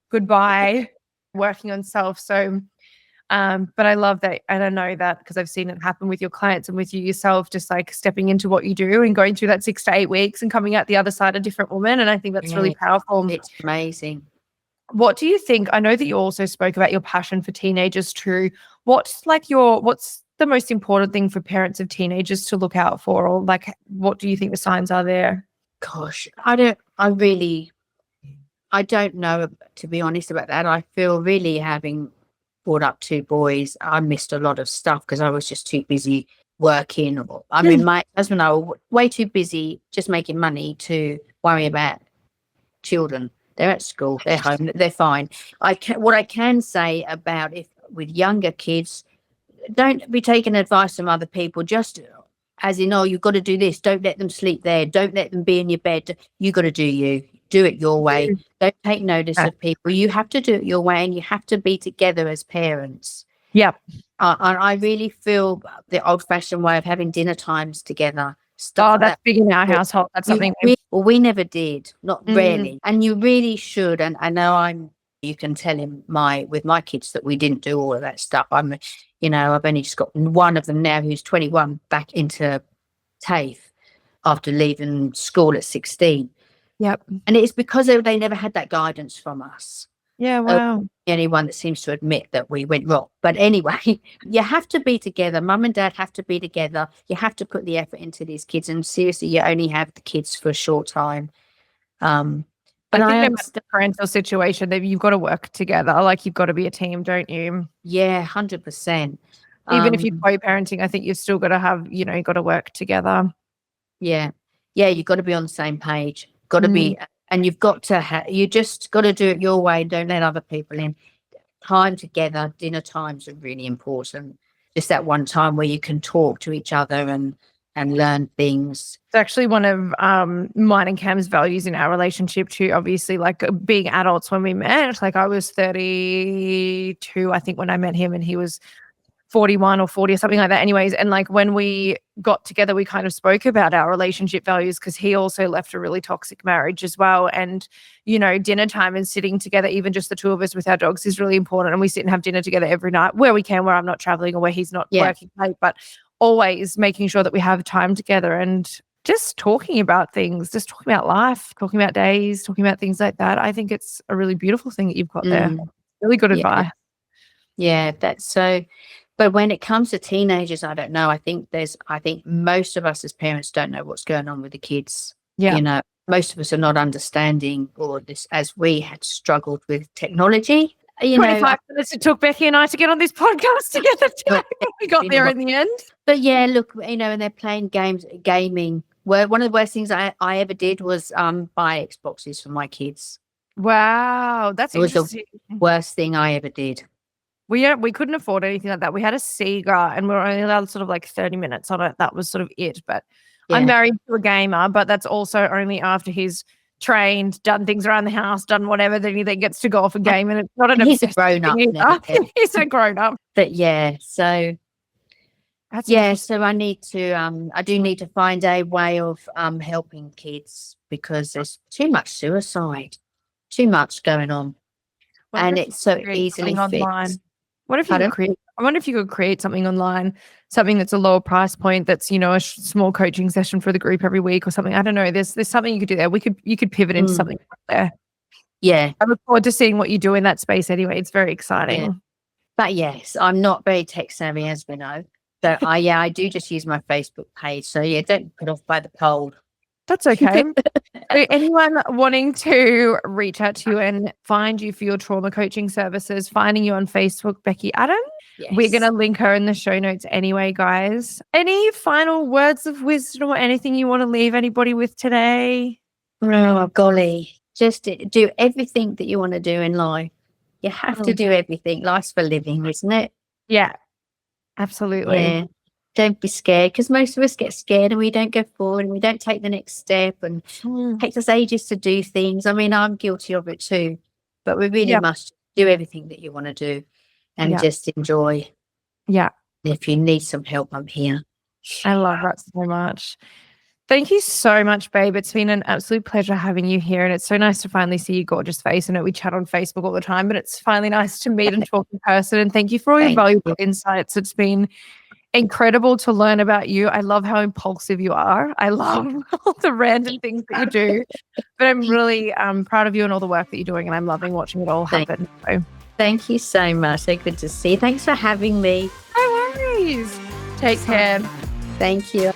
goodbye, working on self. So, but I love that. And I know that because I've seen it happen with your clients and with you yourself, just like stepping into what you do and going through that 6 to 8 weeks and coming out the other side a different woman. And I think that's really powerful. It's amazing. What do you think? I know that you also spoke about your passion for teenagers too. What's the most important thing for parents of teenagers to look out for? Or like, what do you think the signs are there? Gosh, I don't know, to be honest, about that. I feel really, having brought up 2 boys, I missed a lot of stuff because I was just too busy working. I mean, my husband and I were way too busy just making money to worry about children. They're at school, they're home, they're fine. What I can say about with younger kids, don't be taking advice from other people, just as in, oh, you've got to do this. Don't let them sleep there. Don't let them be in your bed. You got to do you. Do it your way. Don't take notice of people. You have to do it your way, and you have to be together as parents. Yep. I really feel the old-fashioned way of having dinner times together. That's big in our household. That's something we never did, not rarely. And you really should. And I know you can tell him with my kids that we didn't do all of that stuff. I've only just got one of them now who's 21 back into TAFE after leaving school at 16. Yep. And it's because they never had that guidance from us. Yeah, wow. Anyone that seems to admit that we went wrong. But anyway, you have to be together. Mum and dad have to be together. You have to put the effort into these kids. And seriously, you only have the kids for a short time. But I think the parental situation, that you've got to work together. Like, you've got to be a team, don't you? Yeah, 100%. Even if you're co-parenting, I think you've still got to have, got to work together. Yeah. Yeah, you've got to be on the same page. Got to be, and you've got to you just got to do it your way. Don't let other people in. Time together, dinner times are really important. Just that one time where you can talk to each other and learn things. It's actually one of mine and Cam's values in our relationship too. Obviously, like being adults when we met, like I was 32, I think, when I met him, and he was 41 or 40 or something like that. Anyways, and like when we got together, we kind of spoke about our relationship values because he also left a really toxic marriage as well. And, dinner time and sitting together, even just the two of us with our dogs, is really important. And we sit and have dinner together every night where we can, where I'm not traveling or where he's not working late, but always making sure that we have time together and just talking about things, just talking about life, talking about days, talking about things like that. I think it's a really beautiful thing that you've got there. Really good advice. Yeah, that's so. But when it comes to teenagers, I don't know. I think most of us as parents don't know what's going on with the kids. Yeah. Most of us are not understanding all of this as we had struggled with technology. 25 minutes it took Becky and I to get on this podcast together too. We got there in the end. But yeah, look, and they're playing gaming. One of the worst things I ever did was buy Xboxes for my kids. Wow, that's interesting. It was the worst thing I ever did. We couldn't afford anything like that. We had a Sega and we were only allowed sort of like 30 minutes on it. That was sort of it. But I'm married to a gamer, but that's also only after he's trained, done things around the house, done whatever, then he then gets to go off and game. And it's not an he's a grown up. He's a grown up. But so I need to I do need to find a way of helping kids because there's too much suicide, too much going on. And it's so easily fixed. What if you create? I wonder if you could create something online, something that's a lower price point, that's a small coaching session for the group every week or something. I don't know. There's something you could do there. You could pivot into something there. Yeah, I look forward to seeing what you do in that space. Anyway, it's very exciting. Yeah. But yes, I'm not very tech savvy, as we know. So I do just use my Facebook page. So yeah, don't put off by the cold. That's okay. So anyone wanting to reach out to you and find you for your trauma coaching services, finding you on Facebook, Becky Adams. Yes. We're going to link her in the show notes anyway, guys. Any final words of wisdom or anything you want to leave anybody with today? Oh, golly. Just do everything that you want to do in life. You have to do everything. Life's for living, isn't it? Yeah, absolutely. Yeah. Don't be scared, because most of us get scared and we don't go forward and we don't take the next step, and it takes us ages to do things. I mean, I'm guilty of it too, but we really must do everything that you want to do and just enjoy. Yeah. If you need some help, I'm here. I love that so much. Thank you so much, babe. It's been an absolute pleasure having you here, and it's so nice to finally see your gorgeous face. I know we chat on Facebook all the time, but it's finally nice to meet and talk in person. And thank you for all your valuable insights. It's been incredible to learn about you. I love how impulsive you are. I love all the random things that you do, but I'm really proud of you and all the work that you're doing, and I'm loving watching it all happen. Thank you so much. So good to see you. Thanks for having me. No worries. Take care. Thank you.